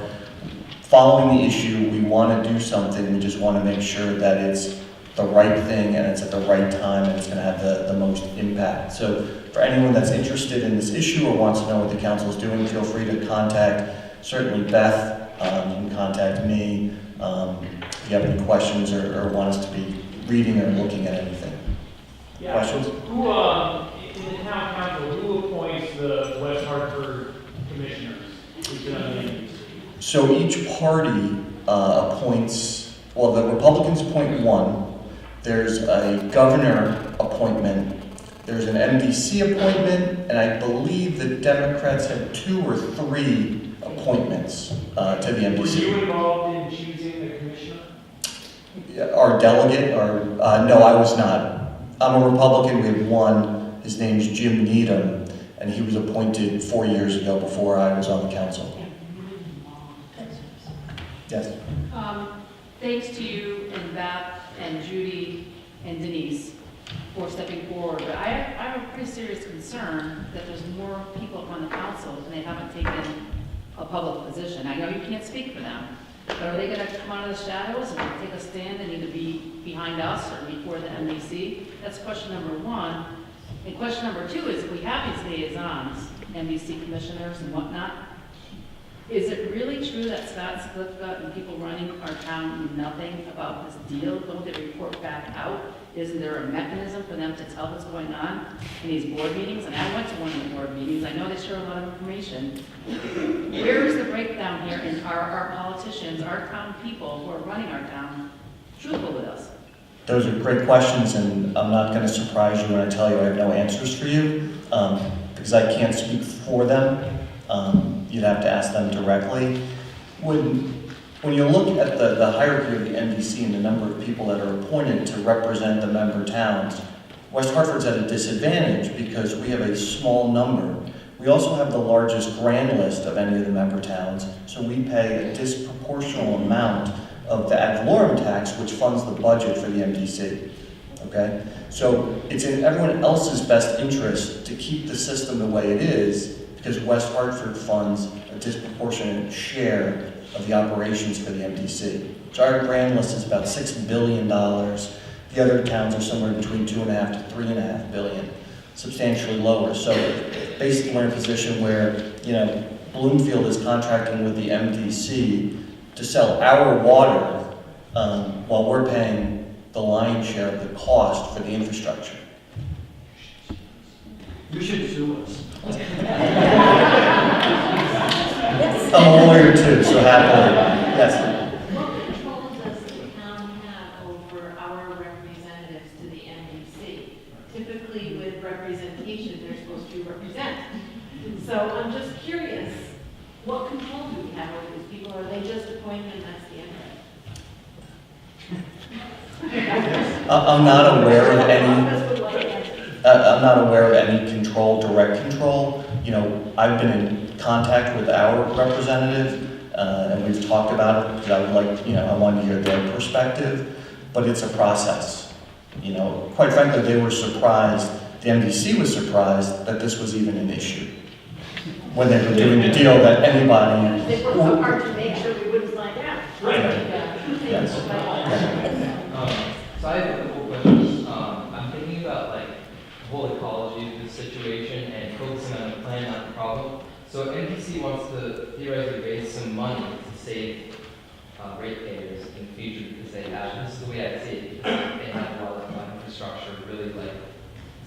following the issue. We want to do something, we just want to make sure that it's the right thing and it's at the right time and it's going to have the most impact. So for anyone that's interested in this issue or wants to know what the council is doing, feel free to contact certainly Beth. You can contact me if you have any questions or want us to be reading or looking at anything. Yeah. Questions? Who, in the town council, who appoints the West Hartford commissioners? Who's been on the MDC? So each party appoints, well, the Republicans appoint one. There's a governor appointment. There's an MDC appointment, and I believe the Democrats have 2 or 3 appointments to the MDC. Were you involved in choosing the commissioner? Our delegate, or no, I was not. I'm a Republican. We have one. His name's Jim Needham, and he was appointed 4 years ago before I was on the council. Yes. Thanks to you and Beth and Judy and Denise for stepping forward, but I have a pretty serious concern that there's more people on the council and they haven't taken a public position. I know you can't speak for them, but are they going to come out of the shadows and take a stand and either be behind us or before the MDC? That's question number 1. And question number 2 is, if we have these liaisons, MDC commissioners and whatnot, is it really true that Scott Slipka and people running our town knew nothing about this deal? Don't they report back out? Isn't there a mechanism for them to tell what's going on in these board meetings? And I went to one of the board meetings. I know they share a lot of information. Where is the breakdown here? And are our politicians, our town people who are running our town, truthful with us? Those are great questions, and I'm not going to surprise you when I tell you I have no answers for you, because I can't speak for them. You'd have to ask them directly. When you look at the hierarchy of the MDC and the number of people that are appointed to represent the member towns, West Hartford's at a disadvantage because we have a small number. We also have the largest grand list of any of the member towns, so we pay a disproportional amount of the ad valorem tax, which funds the budget for the MDC. Okay? So it's in everyone else's best interest to keep the system the way it is, because West Hartford funds a disproportionate share of the operations for the MDC. So our grand list is about $6 billion. The other towns are somewhere between $2.5 to $3.5 billion, substantially lower. So basically we're in a position where, Bloomfield is contracting with the MDC to sell our water while we're paying the lion's share of the cost for the infrastructure. You should sue us. I'm a lawyer too, so happily. Yes. What control does the town have over our representatives to the MDC? Typically with representation, they're supposed to represent. So I'm just curious, what control do we have over these people? Are they just appointed and that's the end of it? I'm not aware of any. I'm not aware of any control, direct control. I've been in contact with our representative, and we've talked about it, because I would like, I wanted to hear their perspective, but it's a process. Quite frankly, they were surprised, the MDC was surprised that this was even an issue when they were doing the deal that anybody. They worked so hard to make sure we wouldn't find out. Yes. So I have a couple questions. I'm thinking about the whole ecology of the situation and focusing on the plan, not the problem. So MDC wants to theoretically raise some money to save ratepayers in the future because they have, this is the way I see it, because they have a lot of infrastructure, really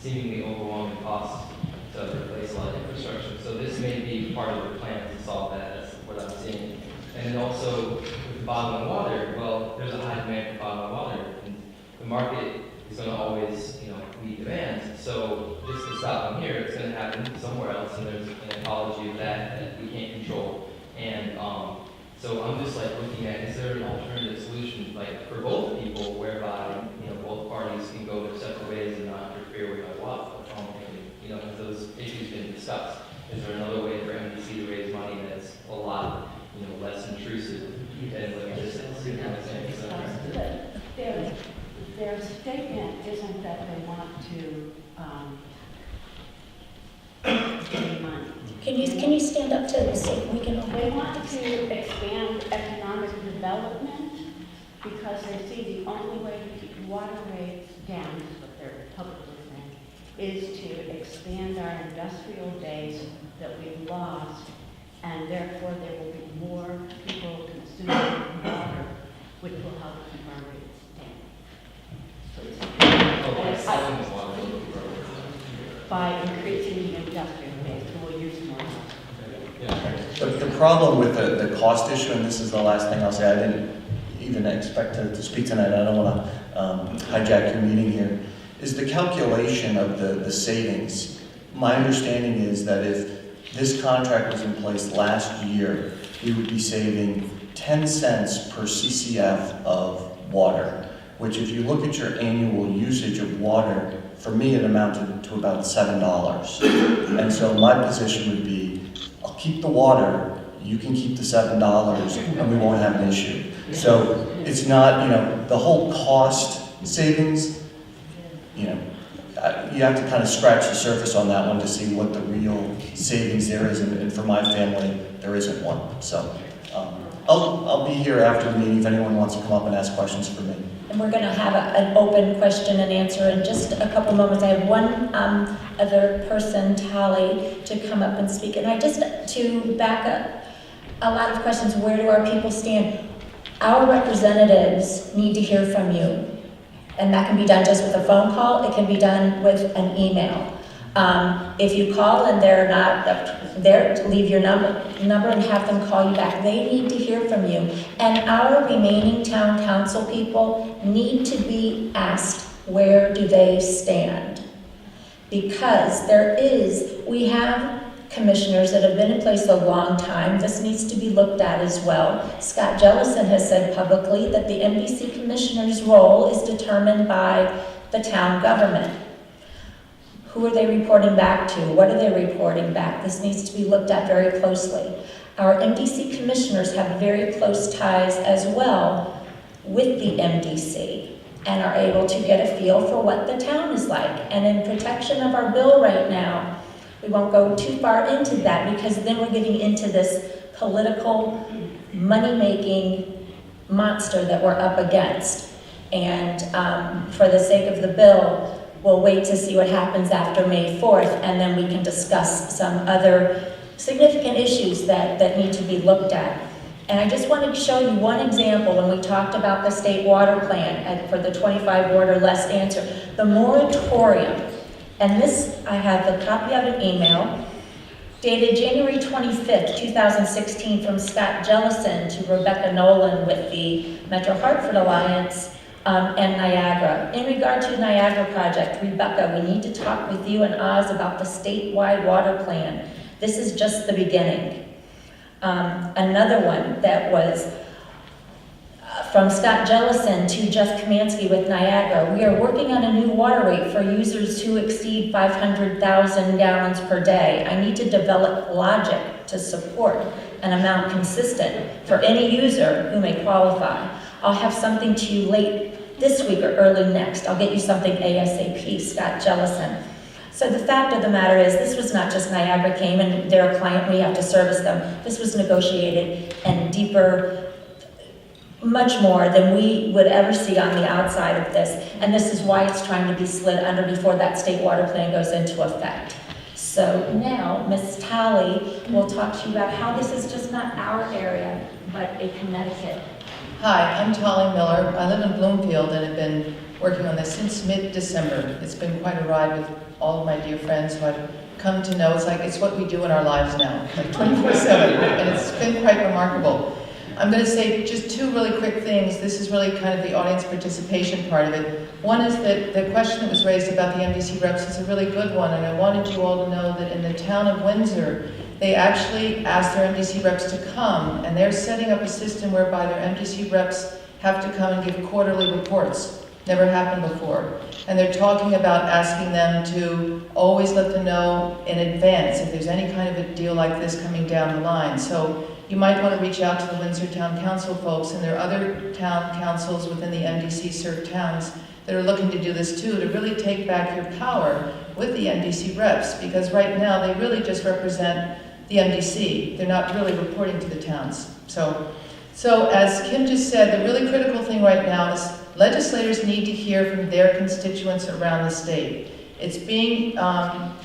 seemingly overwhelming costs to replace a lot of infrastructure. So this may be part of their plan to solve that. That's what I'm seeing. And then also with the bottled water, well, there's a high demand for bottled water, and the market is going to always, meet demand. So just to stop them here, it's going to happen somewhere else, and there's an ecology of that we can't control. And So I'm just like looking at, is there an alternative solution, like for both people, whereby, you know, both parties can go their separate ways and not interfere with my lot? That's all I'm thinking. You know, have those issues been discussed? Is there another way for MDC to raise money that's a lot, you know, less intrusive than like this? You know what I'm saying? So, Their statement isn't that they want to gain money. Can you stand up to so we can? They want to expand economic development because they see the only way to keep waterways down, is what they're publicly saying, is to expand our industrial base that we've lost, and therefore there will be more people consuming water, which will help keep our rates down. So it's by increasing the industrial base, we'll use more. The problem with the cost issue, and this is the last thing I'll say, I didn't even expect to speak tonight, I don't want to hijack your meeting here, is the calculation of the savings. My understanding is that if this contract was in place last year, we would be saving 10 cents per CCF of water, which if you look at your annual usage of water, for me it amounted to about $7. And so my position would be, I'll keep the water, you can keep the $7, and we won't have an issue. So it's not, you know, the whole cost savings, you know, you have to kind of scratch the surface on that one to see what the real savings there is, and for my family, there isn't one. So I'll be here after the meeting if anyone wants to come up and ask questions for me. And we're going to have an open question and answer in just a couple moments. I have one other person, Tali, to come up and speak. And to back up a lot of questions, where do our people stand? Our representatives need to hear from you. And that can be done just with a phone call. It can be done with an email. If you call and they're not there, leave your number and have them call you back. They need to hear from you. And our remaining town council people need to be asked, where do they stand? Because we have commissioners that have been in place a long time. This needs to be looked at as well. Scott Jellison has said publicly that the MDC commissioner's role is determined by the town government. Who are they reporting back to? What are they reporting back? This needs to be looked at very closely. Our MDC commissioners have very close ties as well with the MDC and are able to get a feel for what the town is like. And in protection of our bill right now, we won't go too far into that because then we're getting into this political money-making monster that we're up against. And for the sake of the bill, we'll wait to see what happens after May 4th, and then we can discuss some other significant issues that need to be looked at. And I just wanted to show you one example when we talked about the state water plan for the 25 word or less answer. The moratorium, and this, I have a copy of an email dated January 25th, 2016 from Scott Jellison to Rebecca Nolan with the Metro Hartford Alliance and Niagara. In regard to the Niagara project, Rebecca, we need to talk with you and Oz about the statewide water plan. This is just the beginning. Another one that was from Scott Jellison to Jeff Kamansky with Niagara. We are working on a new water rate for users who exceed 500,000 gallons per day. I need to develop logic to support an amount consistent for any user who may qualify. I'll have something to you late this week or early next. I'll get you something ASAP, Scott Jellison. So the fact of the matter is, this was not just Niagara came and they're a client, we have to service them. This was negotiated and deeper, much more than we would ever see on the outside of this. And this is why it's trying to be slid under before that state water plan goes into effect. So now, Ms. Talley will talk to you about how this is just not our area, but a Connecticut. Hi, I'm Tolly Miller. I live in Bloomfield and have been working on this since mid-December. It's been quite a ride with all of my dear friends who I've come to know. It's what we do in our lives now, like 24/7, and it's been quite remarkable. I'm going to say just two really quick things. This is really kind of the audience participation part of it. One is that the question that was raised about the MDC reps is a really good one, and I wanted you all to know that in the town of Windsor, they actually asked their MDC reps to come, and they're setting up a system whereby their MDC reps have to come and give quarterly reports. Never happened before. And they're talking about asking them to always let them know in advance if there's any kind of a deal like this coming down the line. So you might want to reach out to the Windsor Town Council folks, and there are other town councils within the MDC served towns that are looking to do this too, to really take back your power with the MDC reps, because right now they really just represent the MDC. They're not really reporting to the towns. So as Kim just said, the really critical thing right now is legislators need to hear from their constituents around the state. It's being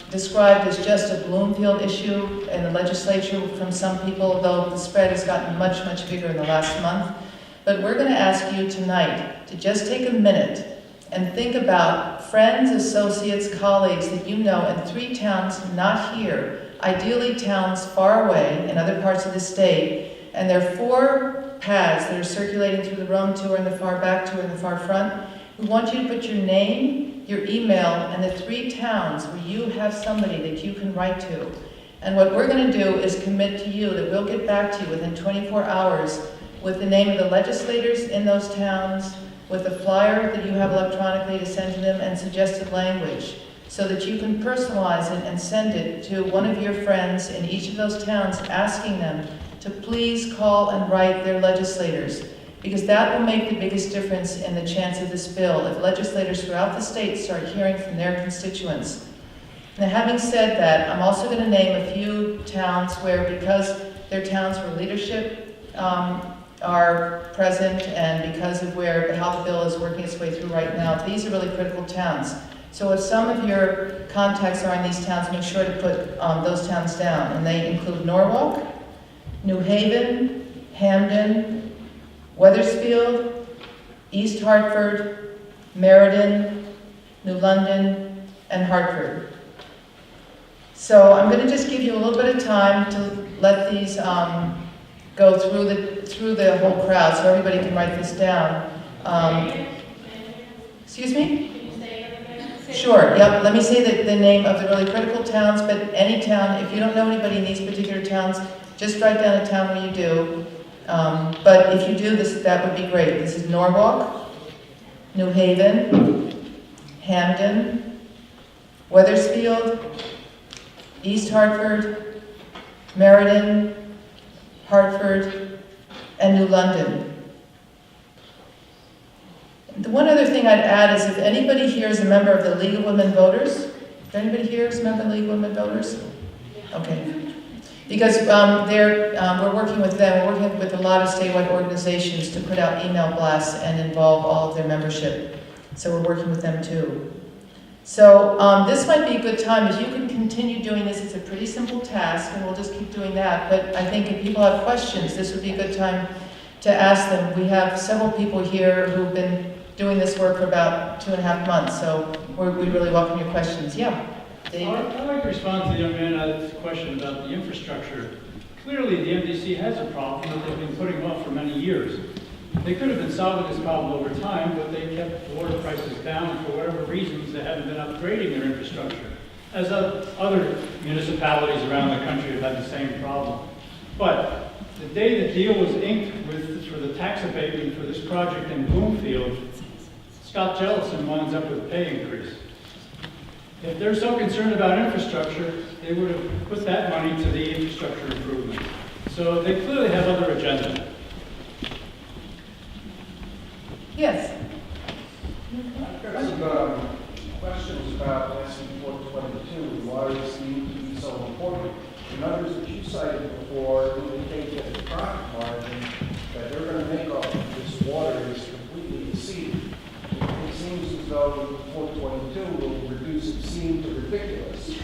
described as just a Bloomfield issue in the legislature from some people, though the spread has gotten much, much bigger in the last month. But we're going to ask you tonight to just take a minute and think about friends, associates, colleagues that you know in 3 towns not here, ideally towns far away in other parts of the state. And there are 4 pads that are circulating through the Rome tour and the far back tour and the far front. We want you to put your name, your email, and the 3 towns where you have somebody that you can write to. And what we're going to do is commit to you that we'll get back to you within 24 hours with the name of the legislators in those towns, with a flyer that you have electronically to send to them, and suggested language, so that you can personalize it and send it to one of your friends in each of those towns, asking them to please call and write their legislators, because that will make the biggest difference in the chance of this bill if legislators throughout the state start hearing from their constituents. Now, having said that, I'm also going to name a few towns where, because they're towns where leadership are present, and because of how the bill is working its way through right now, these are really critical towns. So if some of your contacts are in these towns, make sure to put those towns down. And they include Norwalk, New Haven, Hamden, Wethersfield, East Hartford, Meriden, New London, and Hartford. So I'm going to just give you a little bit of time to let these go through the whole crowd, so everybody can write this down. Excuse me? Sure, yep. Let me say the name of the really critical towns, but any town, if you don't know anybody in these particular towns, just write down a town where you do. But if you do this, that would be great. This is Norwalk, New Haven, Hamden, Wethersfield, East Hartford, Meriden, Hartford, and New London. The one other thing I'd add is if anybody here is a member of the League of Women Voters, is there anybody here who's a member of the League of Women Voters? Okay. Because we're working with them, we're working with a lot of statewide organizations to put out email blasts and involve all of their membership. So we're working with them too. So this might be a good time, if you can continue doing this. It's a pretty simple task, and we'll just keep doing that. But I think if people have questions, this would be a good time to ask them. We have several people here who've been doing this work for about 2.5 months, so we really welcome your questions. Yeah, Dave? I'd like to respond to the young man's question about the infrastructure. Clearly, the MDC has a problem that they've been putting off for many years. They could have been solving this problem over time, but they kept water prices down for whatever reasons. They haven't been upgrading their infrastructure, as other municipalities around the country have had the same problem. But the day the deal was inked for the tax abatement for this project in Bloomfield, Scott Jellison winds up with a pay increase. If they're so concerned about infrastructure, they would have put that money to the infrastructure improvement. So they clearly have other agendas. Yes. I've got some questions about SB 422 and why it seems to be so important. The numbers that you cited before indicate that the profit margin that they're going to make off of this water is completely exceeded. It seems as though 422 will reduce its seem to ridiculous.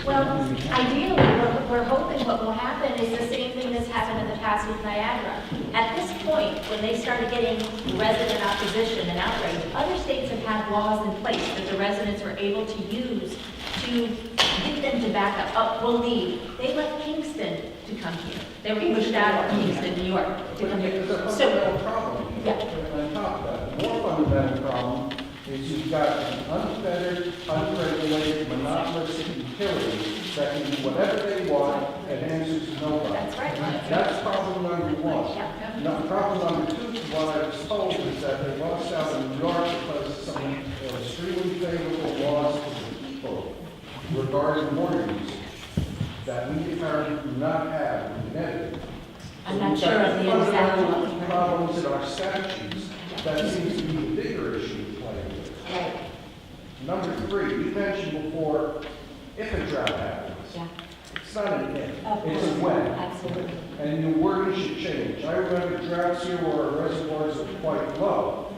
Well, ideally, we're hoping what will happen is the same thing that's happened in the past with Niagara. At this point, when they started getting resident opposition and outrage, other states have had laws in place that the residents were able to use to get them to back up. Oh, we'll leave. They left Kingston to come here. They were pushed out of Kingston, New York, to come here. There's a fundamental problem. Yeah. On top of that, the more fundamental problem is you've got an unfettered, unregulated, monopolistic utility that can do whatever they want and answer to nobody. That's right. That's problem number one. Yeah. Now, problem number two, what I was told is that they lost out in New York because of some extremely favorable laws to the people regarding water use that we apparently do not have in Connecticut. I'm not sure of the exact Fundamental problems in our statutes, that seems to be the bigger issue to play with. Right. Number three, you mentioned before, if a drought happens. Yeah. It's not an if, Of it's a course. when. Absolutely. And your wording should change. I remember droughts here where our reservoirs are quite low.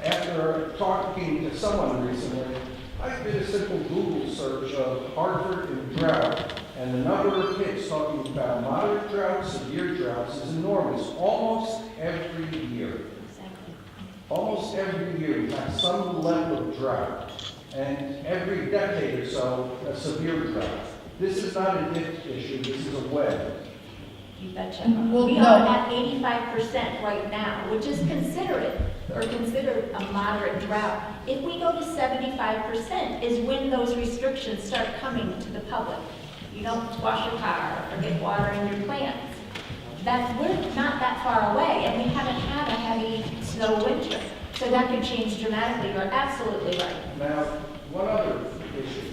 After talking to someone recently, I did a simple Google search of Hartford and drought, and the number of hits talking about moderate droughts, severe droughts is enormous, almost every year. Exactly. Almost every year, we have some level of drought, and every decade or so, a severe drought. This is not an if issue, this is a when. You betcha. Well, We no. are at 85% right now, which is considered a moderate drought. If we go to 75% is when those restrictions start coming to the public. You don't wash your car or get water in your plants. We're not that far away, and we haven't had a heavy snow winter. So that could change dramatically. You're absolutely right. Now, one other issue.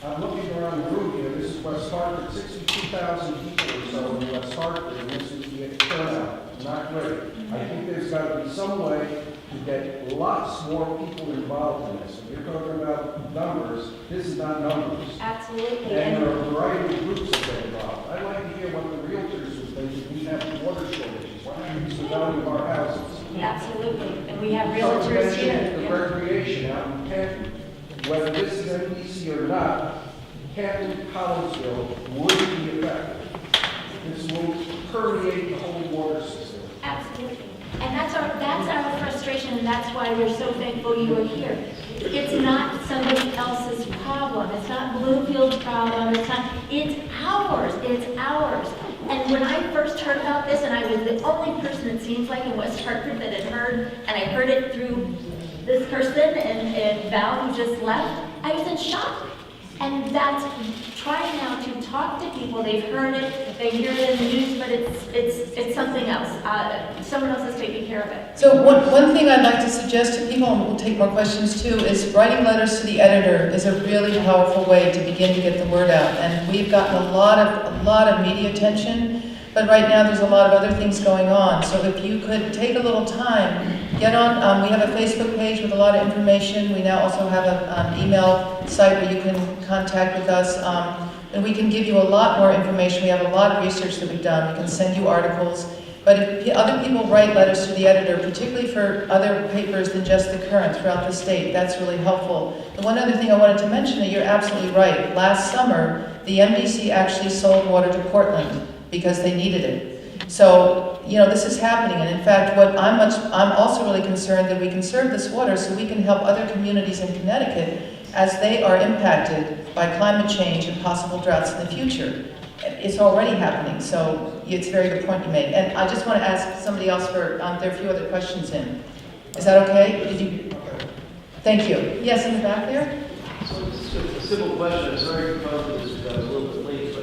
I'm looking around the room here, this is West Hartford, 62,000 people or so in West Hartford, and this is the turnout. Not great. I think there's got to be some way to get lots more people involved in this. When you're talking about numbers, this is not numbers. Absolutely. And there are a variety of groups that get involved. I'd like to hear what the realtors would think if we have water shortages. What happens to the value of our houses? Absolutely. And we have Someone realtors mentioned here. the Yeah. recreation out in Canton. Whether this is MDC or not, Canton, Collinsville would be affected. This will permeate the whole water system. Absolutely. And that's our frustration, and that's why we're so thankful you are here. It's not somebody else's problem. It's not Bloomfield's problem. It's ours. It's ours. And when I first heard about this, and I was the only person, it seems like, in West Hartford that had heard, and I heard it through this person and Val who just left, I was in shock. And that's trying now to talk to people. They've heard it, they hear it in the news, but it's something else. Someone else is taking care of it. So one thing I'd like to suggest to people, and we'll take more questions too, is writing letters to the editor is a really powerful way to begin to get the word out. And we've gotten a lot of media attention, but right now there's a lot of other things going on. So if you could take a little time, get on, we have a Facebook page with a lot of information. We now also have an email site where you can contact with us. And we can give you a lot more information. We have a lot of research that we've done. We can send you articles. But if other people write letters to the editor, particularly for other papers than just the Current throughout the state, that's really helpful. The one other thing I wanted to mention, that you're absolutely right. Last summer, the MDC actually sold water to Portland because they needed it. So, this is happening. And in fact, I'm also really concerned that we conserve this water so we can help other communities in Connecticut as they are impacted by climate change and possible droughts in the future. It's already happening, so it's a very good point you made. And I just want to ask somebody else there are a few other questions in. Is that okay? Thank you. Yes, in the back there? So it's a simple question. It's very because it's a little bit late,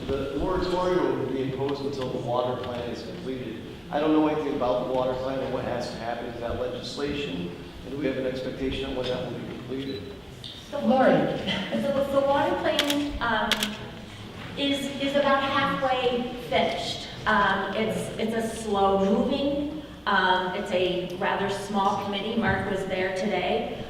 but the moratorium will be imposed until the water plan is completed. I don't know anything about the water plan and what has to happen to that legislation, and do we have an expectation on when that will be completed? Lori. So the water plan is about halfway finished. It's a slow moving. It's a rather small committee. Mark was there today.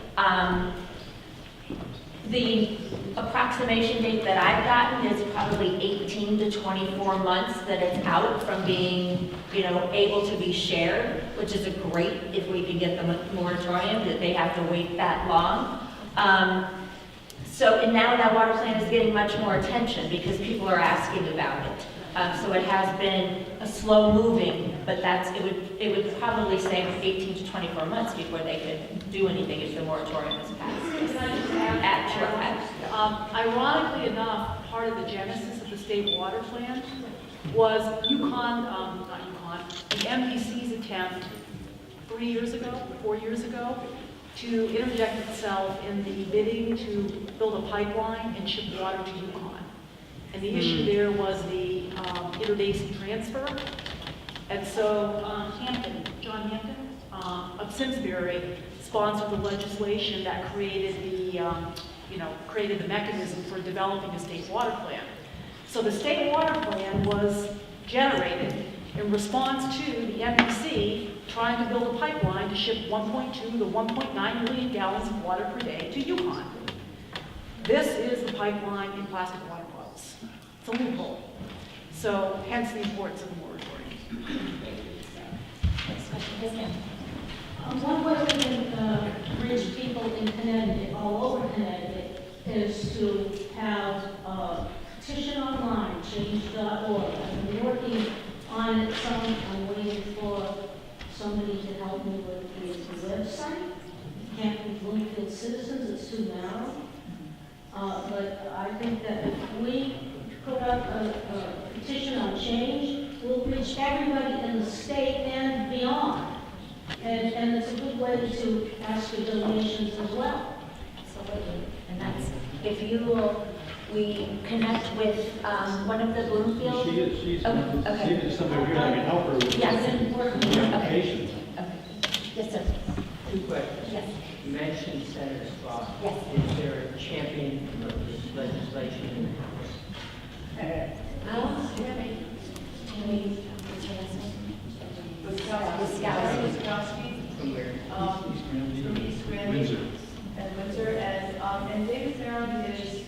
The approximation date that I've gotten is probably 18 to 24 months that it's out from being, able to be shared, which is great if we can get the moratorium, that they have to wait that long. And now that water plan is getting much more attention because people are asking about it. So it has been a slow moving, but it would probably say 18 to 24 months before they could do anything if the moratorium was passed. Can I just add? Ironically enough, part of the genesis of the state water plan was the MDC's attempt 4 years ago, to interject itself in the bidding to build a pipeline and ship water to Yukon. And the issue there was the interbasin transfer. And so John Hampton of Simsbury sponsored the legislation that created the mechanism for developing a state water plan. So the state water plan was generated in response to the MDC trying to build a pipeline to ship 1.2 to 1.9 million gallons of water per day to Yukon. This is the pipeline in plastic water bottles. It's a loophole. So hence the importance of the moratorium. Next question, yes, ma'am. One way we can reach people in Connecticut, all over Connecticut, is to have a petition online, change.org. I've been working on it some. I'm waiting for somebody to help me with the website. Can't be Bloomfield citizens, it's too narrow. But I think that if we put up a petition on change, we'll reach everybody in the state and beyond. And it's a good way to ask for donations as well. Absolutely. And that's, if you will, we connect with one of the Bloomfield. She's okay. She's somebody here that can help her with Yes. the application. Okay. Yes, sir. Two questions. Yes. You mentioned Senator Scott. Yes. Is there a champion of this legislation in the House? Can we, Wiskowski. From where? From East Granby. And Windsor, and David Farron is,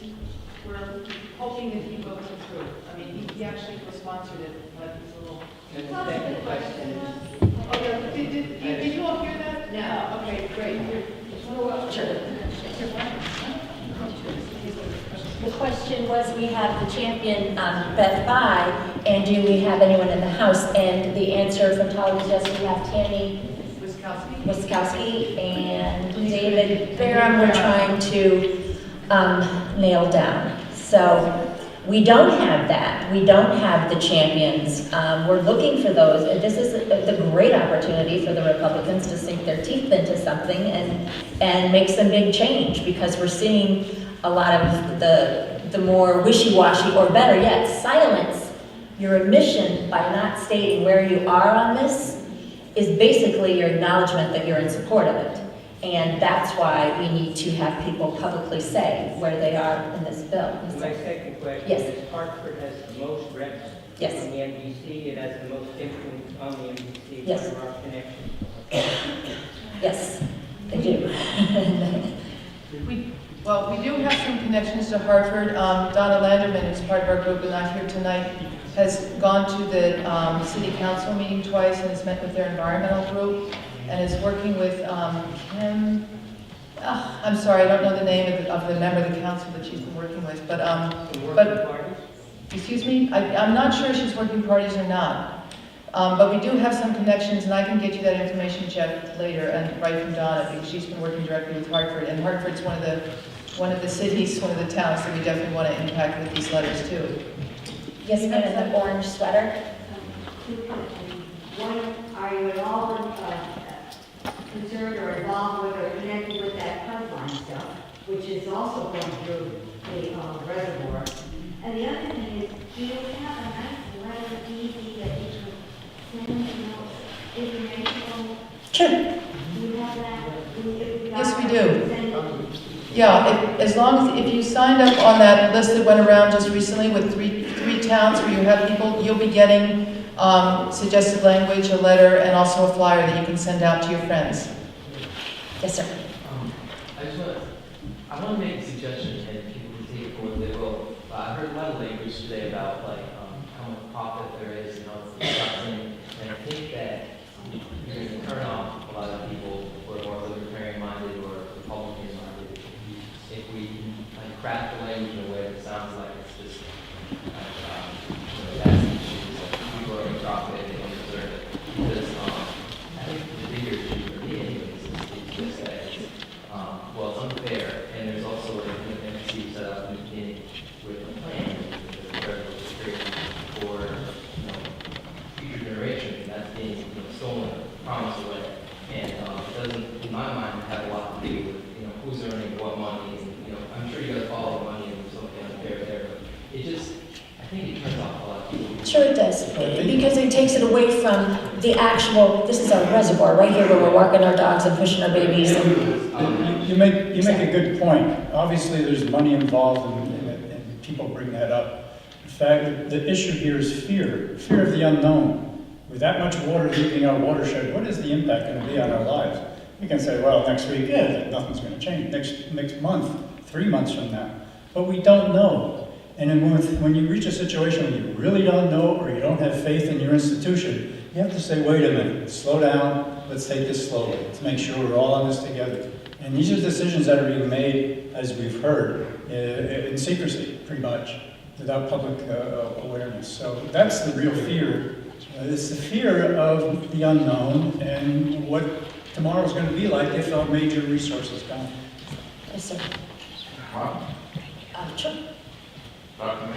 we're hoping that he will come through. I mean, he actually co-sponsored it, but he's a little. And the second question is, Oh, yeah, did you all hear that? No. Okay, great. The question was, we have the champion, Beth Bai, and do we have anyone in the House? And the answer from Todd was yes, we have Tammy Wiskowski and David Barham we're trying to nail down. So we don't have that. We don't have the champions. We're looking for those. And this is the great opportunity for the Republicans to sink their teeth into something and make some big change, because we're seeing a lot of the more wishy-washy, or better yet, silence. Your admission by not stating where you are on this is basically your acknowledgement that you're in support of it. And that's why we need to have people publicly say where they are in this bill. my second question Yes. is, Hartford has the most reps Yes. on the MDC. It has the most influence on the MDC. Yes. What are our connections? Yes, they do. Well, we do have some connections to Hartford. Donna Landerman, who's part of our group and not here tonight, has gone to the city council meeting twice and has met with their environmental group and is working with Kim. I'm sorry, I don't know the name of the member of the council that she's been working with, excuse me, I'm not sure if she's working parties or not. But we do have some connections, and I can get you that information, Jeff, later, and right from Donna, because she's been working directly with Hartford, and Hartford's one of the cities, one of the towns that we definitely want to impact with these letters too. Yes, ma'am, in the orange sweater. One, are you at all concerned or involved with or connected with that pipeline stuff, which is also going through the reservoir? And the other thing is, do you have a nice letter easy that you can send, informational? Sure. Do you have that? Yes, we do. Yeah, as long as, if you signed up on that list that went around just recently with three towns where you have people, you'll be getting suggested language, a letter, and also a flyer that you can send out to your friends. Yes, sir. I want to make a suggestion, and people can take it for what they will. I heard a lot of language today about how much profit there is and how it's disgusting, and I think that you're going to turn off a lot of people who are more libertarian-minded or Republican-minded if we craft the language in a way that sounds like it's just that's the issue, that people are going to profit and they don't deserve it. Because I think the bigger issue for me anyways is just that it's, well, it's unfair, and there's also an MDC set up in the beginning with a plan with a federal security for future generations, and that's being stolen, promised away. And it doesn't, in my mind, have a lot to do with who's earning what money. And, I'm sure you guys follow the money and there's something unfair there, but it just Sure it does, because it takes it away from the actual, this is our reservoir, right here where we're walking our dogs and pushing our babies and. You make a good point. Obviously, there's money involved and people bring that up. In fact, the issue here is fear of the unknown. With that much water leaving our watershed, what is the impact going to be on our lives? We can say, well, next week, nothing's going to change. Next month, 3 months from now. But we don't know. And then when you reach a situation where you really don't know or you don't have faith in your institution, you have to say, wait a minute, slow down, let's take this slowly. Let's make sure we're all on this together. And these are decisions that are being made, as we've heard, in secrecy, pretty much, without public awareness. So that's the real fear. It's the fear of the unknown and what tomorrow's going to be like if our major resources come. Yes, sir. Sure. Talk to me.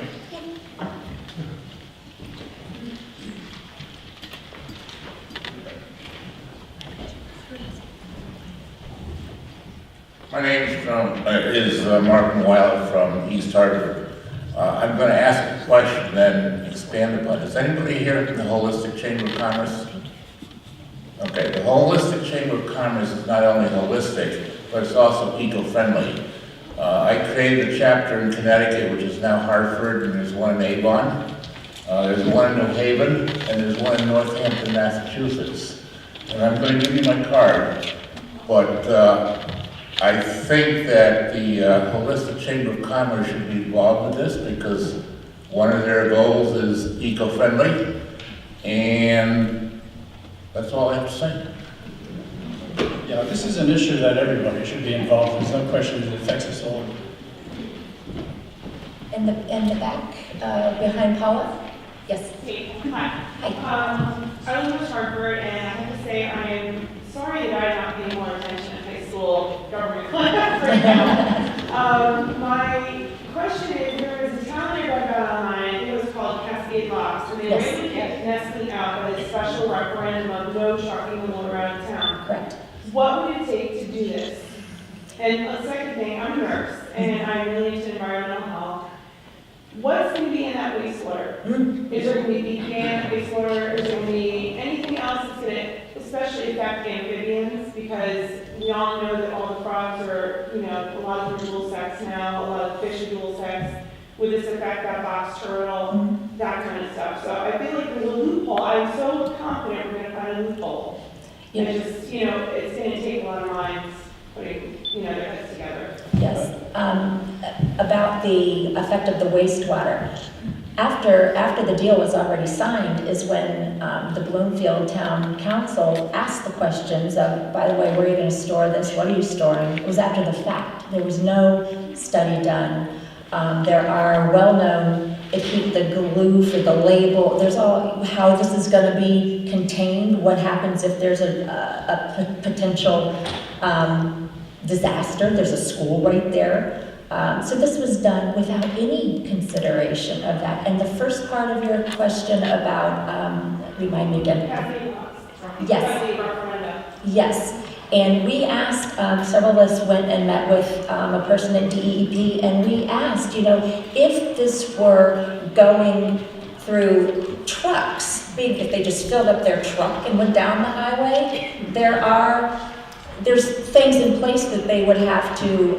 My name is Martin Wilde from East Hartford. I'm going to ask a question, then expand upon it. Is anybody here from the Holistic Chamber of Commerce? Okay, the Holistic Chamber of Commerce is not only holistic, but it's also eco-friendly. I created a chapter in Connecticut, which is now Hartford, and there's one in Avon. There's one in New Haven, and there's one in Northampton, Massachusetts. And I'm going to give you my card, but I think that the Holistic Chamber of Commerce should be involved with this because one of their goals is eco-friendly, and that's all I have to say. Yeah, this is an issue that everybody should be involved in. There's no question that it affects us all. In the back, behind Paula? Yes. Hi. I live in West Hartford, and I have to say I am sorry that I'm not paying more attention in high school government class right now. My question is, there was a town I read about online, I think it was called Cascade Locks, and they really kept nesting out by a special referendum of no trucking allowed around town. Correct. What would it take to do this? And a second thing, I'm a nurse, and I'm really into environmental health. What's going to be in that wastewater? Is there going to be canned wastewater? Is there going to be anything else that's going to especially affect amphibians? Because we all know that all the frogs are, a lot of them are dual sex now, a lot of fish are dual sex. Would this affect that box turtle? That kind of stuff. So I feel like there's a loophole. I'm so confident we're going to find a loophole. And just, it's going to take a lot of minds putting, their heads together. Yes. About the effect of the wastewater. After the deal was already signed is when the Bloomfield Town Council asked the questions of, by the way, where are you going to store this? What are you storing? It was after the fact. There was no study done. There are well-known, if you keep the glue for the label, there's all how this is going to be contained, what happens if there's a potential disaster. There's a school right there. So this was done without any consideration of that. And the first part of your question about, remind me again. Yes. Yes. And we asked, several of us went and met with a person at DEP, and we asked, if this were going through trucks, if they just filled up their truck and went down the highway, there's things in place that they would have to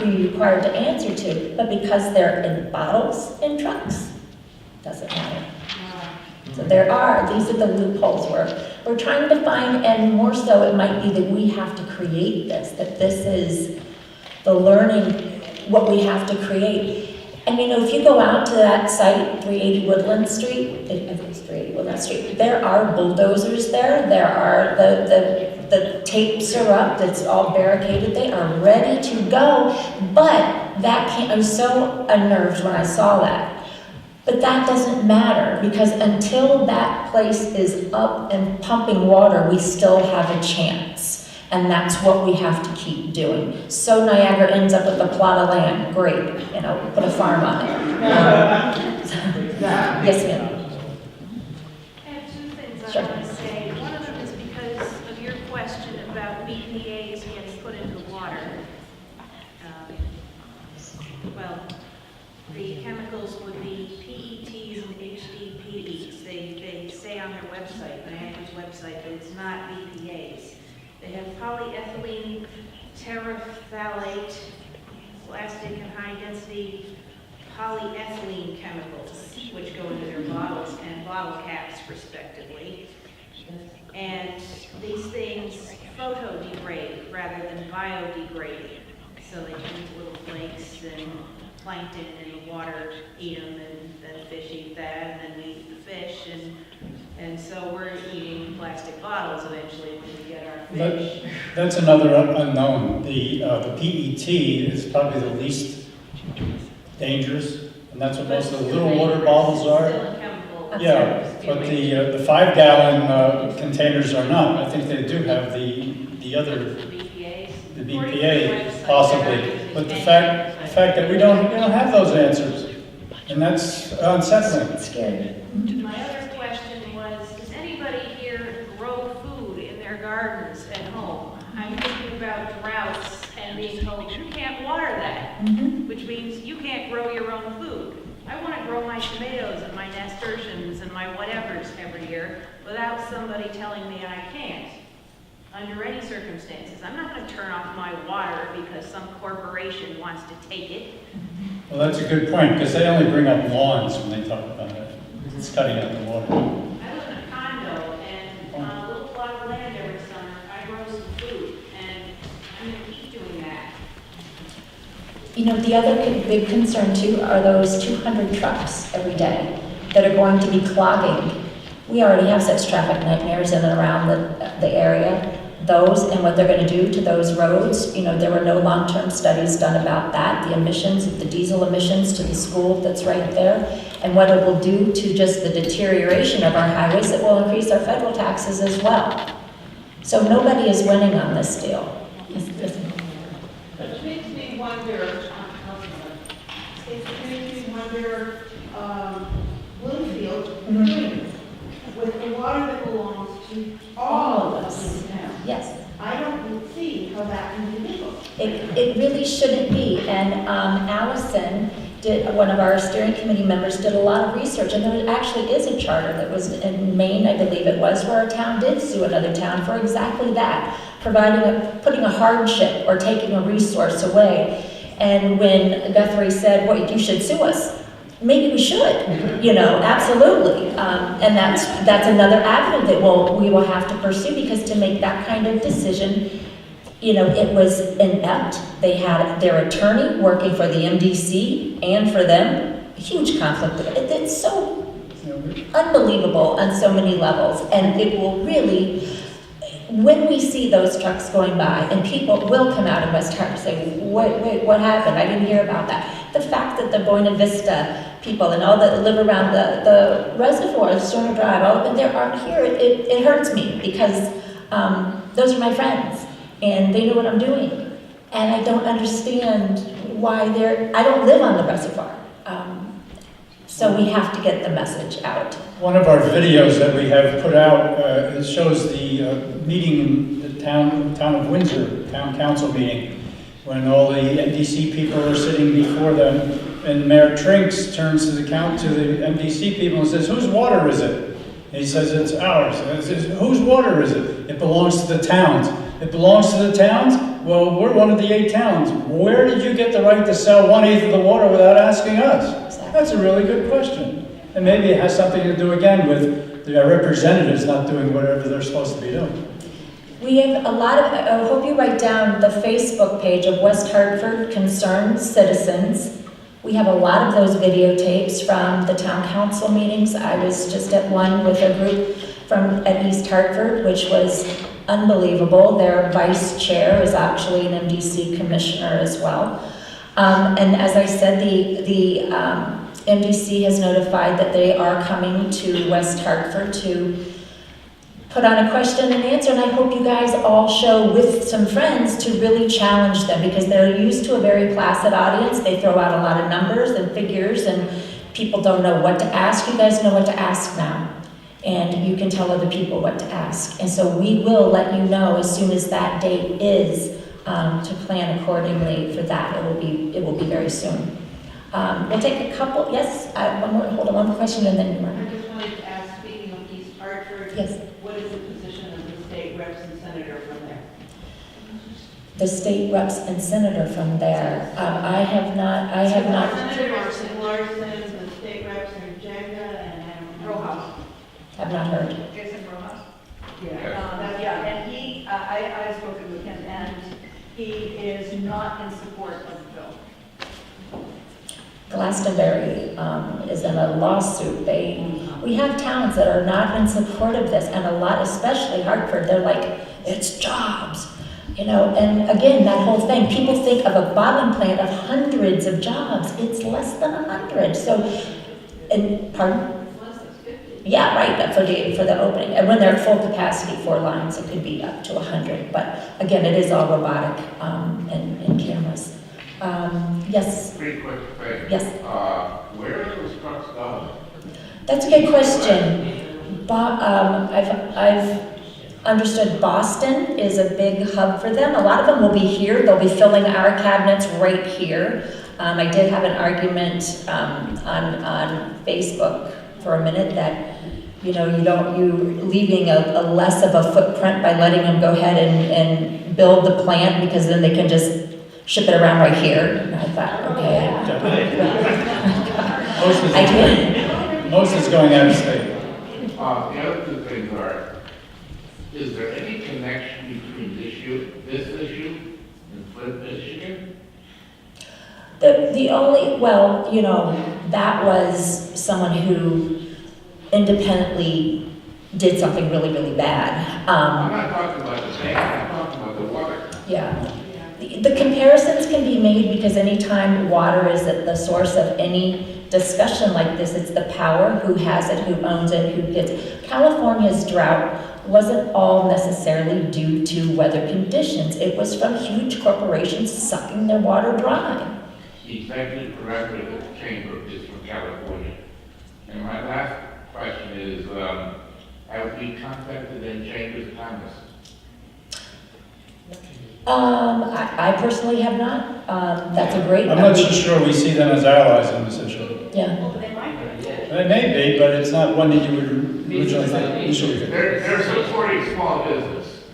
be required to answer to, but because they're in bottles in trucks, doesn't matter. So these are the loopholes we're trying to find, and more so it might be that we have to create this, that this is the learning, what we have to create. And if you go out to that site, 380 Woodland Street, I think it's 380 Woodland Street, there are bulldozers there, there are the tapes are up, it's all barricaded, they are ready to go, but I was so unnerved when I saw that. But that doesn't matter, because until that place is up and pumping water, we still have a chance. And that's what we have to keep doing. So Niagara ends up with a plot of land, great, put a farm on it. Yes, ma'am. I have two things Sure. I want to say. One of them is because of your question about BPAs getting put into water. the chemicals would be PETs and HDPEs. They say on their website, Niagara's website, that it's not BPAs. They have polyethylene terephthalate, plastic and high-density polyethylene chemicals, which go into their bottles and bottle caps respectively. And these things photodegrade rather than biodegrade. So they turn into little flakes, and plankton in the water eat them, and then fish eat that, and then we eat the fish, and so we're eating plastic bottles eventually when we get our fish. That's another unknown. The PET is probably the least dangerous, and that's what most of the little water bottles are. Still a chemical. Yeah, but the 5-gallon containers are not. I think they do have the other, the BPA possibly. But the fact that we don't have those answers, and that's unsettling. It's scary. My other question was, does anybody here grow food in their gardens at home? I'm thinking about droughts and being told you can't water that, which means you can't grow your own food. I want to grow my tomatoes and my nasturtiums and my whatevers every year without somebody telling me I can't. Under any circumstances, I'm not going to turn off my water because some corporation wants to take it. Well, that's a good point, because they only bring up lawns when they talk about it. It's cutting out the water. I live in a condo, and on a little plot of land every summer, I grow some food, and I'm going to keep doing that. You know, the other big concern too are those 200 trucks every day that are going to be clogging. We already have such traffic nightmares in and around the area. Those and what they're going to do to those roads, you know, there were no long-term studies done about that. The emissions, the diesel emissions to the school that's right there, and what it will do to just the deterioration of our highways, that will increase our federal taxes as well. So nobody is winning on this deal. It makes me wonder, Bloomfield, with the water that belongs to all of us in town. Yes. I don't see how that can be legal. It really shouldn't be, and Allison one of our steering committee members did a lot of research, and there actually is a charter that was in Maine, I believe it was, where a town did sue another town for exactly that, putting a hardship or taking a resource away. And when Guthrie said, well, you should sue us, maybe we should, you know, absolutely. And that's another avenue that we will have to pursue, because to make that kind of decision, you know, it was inept. They had their attorney working for the MDC and for them, a huge conflict. It's so unbelievable on so many levels, and it will really, when we see those trucks going by, and people will come out of West Hartford and say, wait, what happened? I didn't hear about that. The fact that the Buena Vista people and all that live around the reservoir, Stoner Drive, all of them, there aren't here, it hurts me, because those are my friends, and they know what I'm doing. And I don't understand why I don't live on the reservoir. So we have to get the message out. One of our videos that we have put out, it shows the meeting in the town of Windsor, town council meeting, when all the MDC people are sitting before them, and Mayor Trinks turns to the MDC people and says, whose water is it? And he says, it's ours. And he says, whose water is it? It belongs to the towns. It belongs to the towns? Well, we're one of the 8 towns. Where did you get the right to sell 1/8 of the water without asking us? That's a really good question. And maybe it has something to do, again, with the representatives not doing whatever they're supposed to be doing. We have a lot of, I hope you write down the Facebook page of West Hartford Concerned Citizens. We have a lot of those videotapes from the town council meetings. I was just at one with a group at East Hartford, which was unbelievable. Their vice chair is actually an MDC commissioner as well. And as I said, the MDC has notified that they are coming to West Hartford to put on a question and answer, and I hope you guys all show with some friends to really challenge them, because they're used to a very placid audience. They throw out a lot of numbers and figures, and people don't know what to ask. You guys know what to ask now, and you can tell other people what to ask. And so we will let you know as soon as that date is, to plan accordingly for that. It will be very soon. We'll take a couple, yes, one more, hold on, one more question and then you, Mark. I just wanted to ask, speaking of East Hartford, Yes. what is the position of the state reps and senator from there? The state reps and senator from there. I have not. Senators in Larson, the state reps are Jenga and Rojas. Have not heard. Jason Rojas. Yeah. And he, I have spoken with him, and he is not in support of the bill. Glastonbury is in a lawsuit. We have towns that are not in support of this, and a lot, especially Hartford, they're like, it's jobs. You know, and again, that whole thing, people think of a bottling plant of hundreds of jobs. It's less than 100. So, and pardon? Yeah, right, for the opening. And when they're at full capacity, 4 lines, it could be up to 100. But again, it is all robotic and cameras. Yes? Pretty quick thing. Yes? Where are those trucks going? That's a good question. I've understood Boston is a big hub for them. A lot of them will be here. They'll be filling our cabinets right here. I did have an argument on Facebook for a minute that, you know, you're leaving a less of a footprint by letting them go ahead and build the plant, because then they can just ship it around right here. And I thought, okay. Most is going out of state. The other two things are, is there any connection between this issue, and Flint, Michigan? The only, well, you know, that was someone who independently did something really, really bad. I'm not talking about the tank, I'm talking about the water. Yeah. The comparisons can be made because anytime water is at the source of any discussion like this, it's the power, who has it, who owns it, who gets it. California's drought wasn't all necessarily due to weather conditions. It was from huge corporations sucking their water dry. The executive director of the chamber is from California. And my last question is, have we contacted any chambers of commerce? I personally have not. That's a great. I'm not so sure we see them as allies on this issue. Yeah. They may be, but it's not one that you would originally think. They're supporting small business.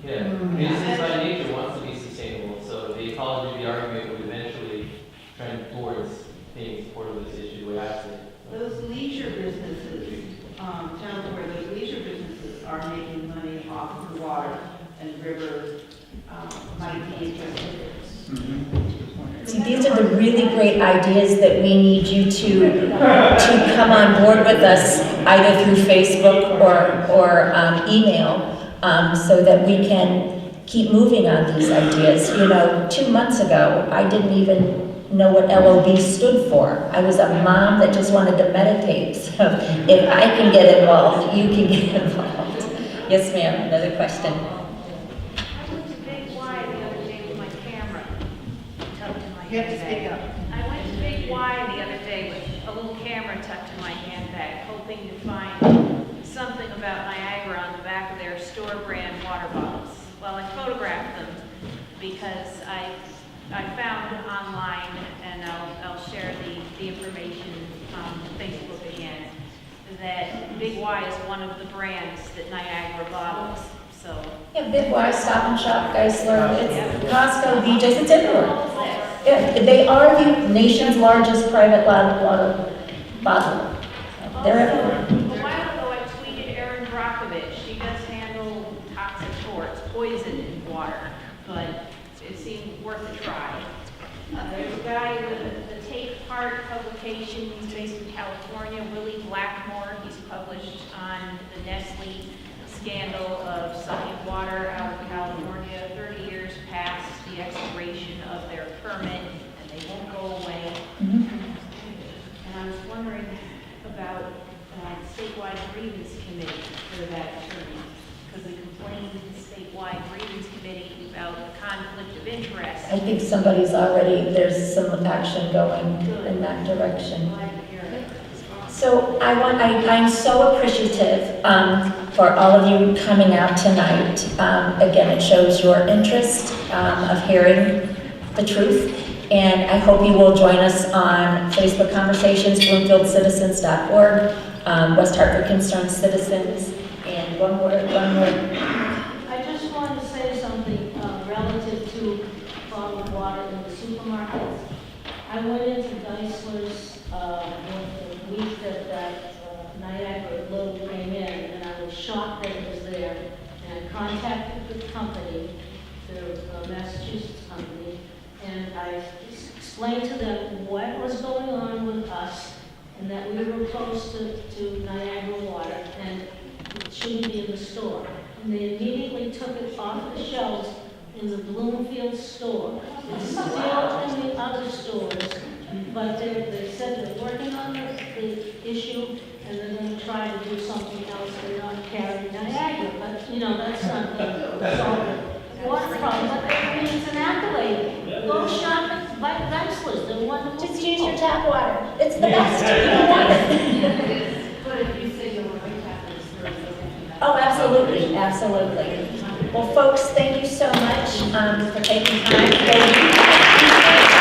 Yeah, business by nature wants to be sustainable, so the ecology of the argument would eventually trend towards being supportive of this issue, the way I see it. Those leisure businesses, towns where those leisure businesses are making money off of the water and river, might be interested. See, these are the really great ideas that we need you to come on board with us, either through Facebook or email, so that we can keep moving on these ideas. You know, 2 months ago, I didn't even know what LOB stood for. I was a mom that just wanted to meditate. So if I can get involved, you can get involved. Yes, ma'am, another question. You have to speak up. I went to Big Y the other day with a little camera tucked in my handbag, hoping to find something about Niagara on the back of their store brand water bottles. Well, I photographed them because I found online, and I'll share the information on Facebook again, that Big Y is one of the brands that Niagara bottles. So Yeah, Big Y, Stop and Shop, Geisler, it's Costco, BJ's, it's everywhere. Yeah, they are the nation's largest private water bottle. They're everywhere. A while ago, I tweeted Erin Brockovich. She does handle toxic torts, poison in water, but it seemed worth a try. There's a guy with the Take Heart publication. He's based in California, Willie Blackmore. He's published on the Nestle scandal of sucking water out of California 30 years past the expiration of their permit, and they won't go away. And I was wondering about statewide grievance committee for that attorney, because we complained to the statewide grievance committee about the conflict of interest. I think there's some action going in that direction. So I'm so appreciative for all of you coming out tonight. Again, it shows your interest of hearing the truth And I hope you will join us on Facebook Conversations, BloomfieldCitizens.org, West Hartford Concerned Citizens, and one more. I just wanted to say something relative to bottled water in the supermarkets. I went into Geisler's the week that Niagara Little came in, and I was shocked that it was there. And I contacted the company, the Massachusetts company, and I explained to them what was going on with us, and that we were close to Niagara Water, and it shouldn't be in the store. And they immediately took it off the shelves in the Bloomfield store. It's still in the other stores, but they said they're working on the issue, and they're going to try to do something else. They're not carrying Niagara, but, you know, that's not the water problem. But I mean, it's an accolade. Go shop at Geisler's. They're wonderful. Just use your tap water. It's the best. But if you say you'll bring tap to the store, Oh, absolutely, absolutely. Well, folks, thank you so much for taking time. Thank you.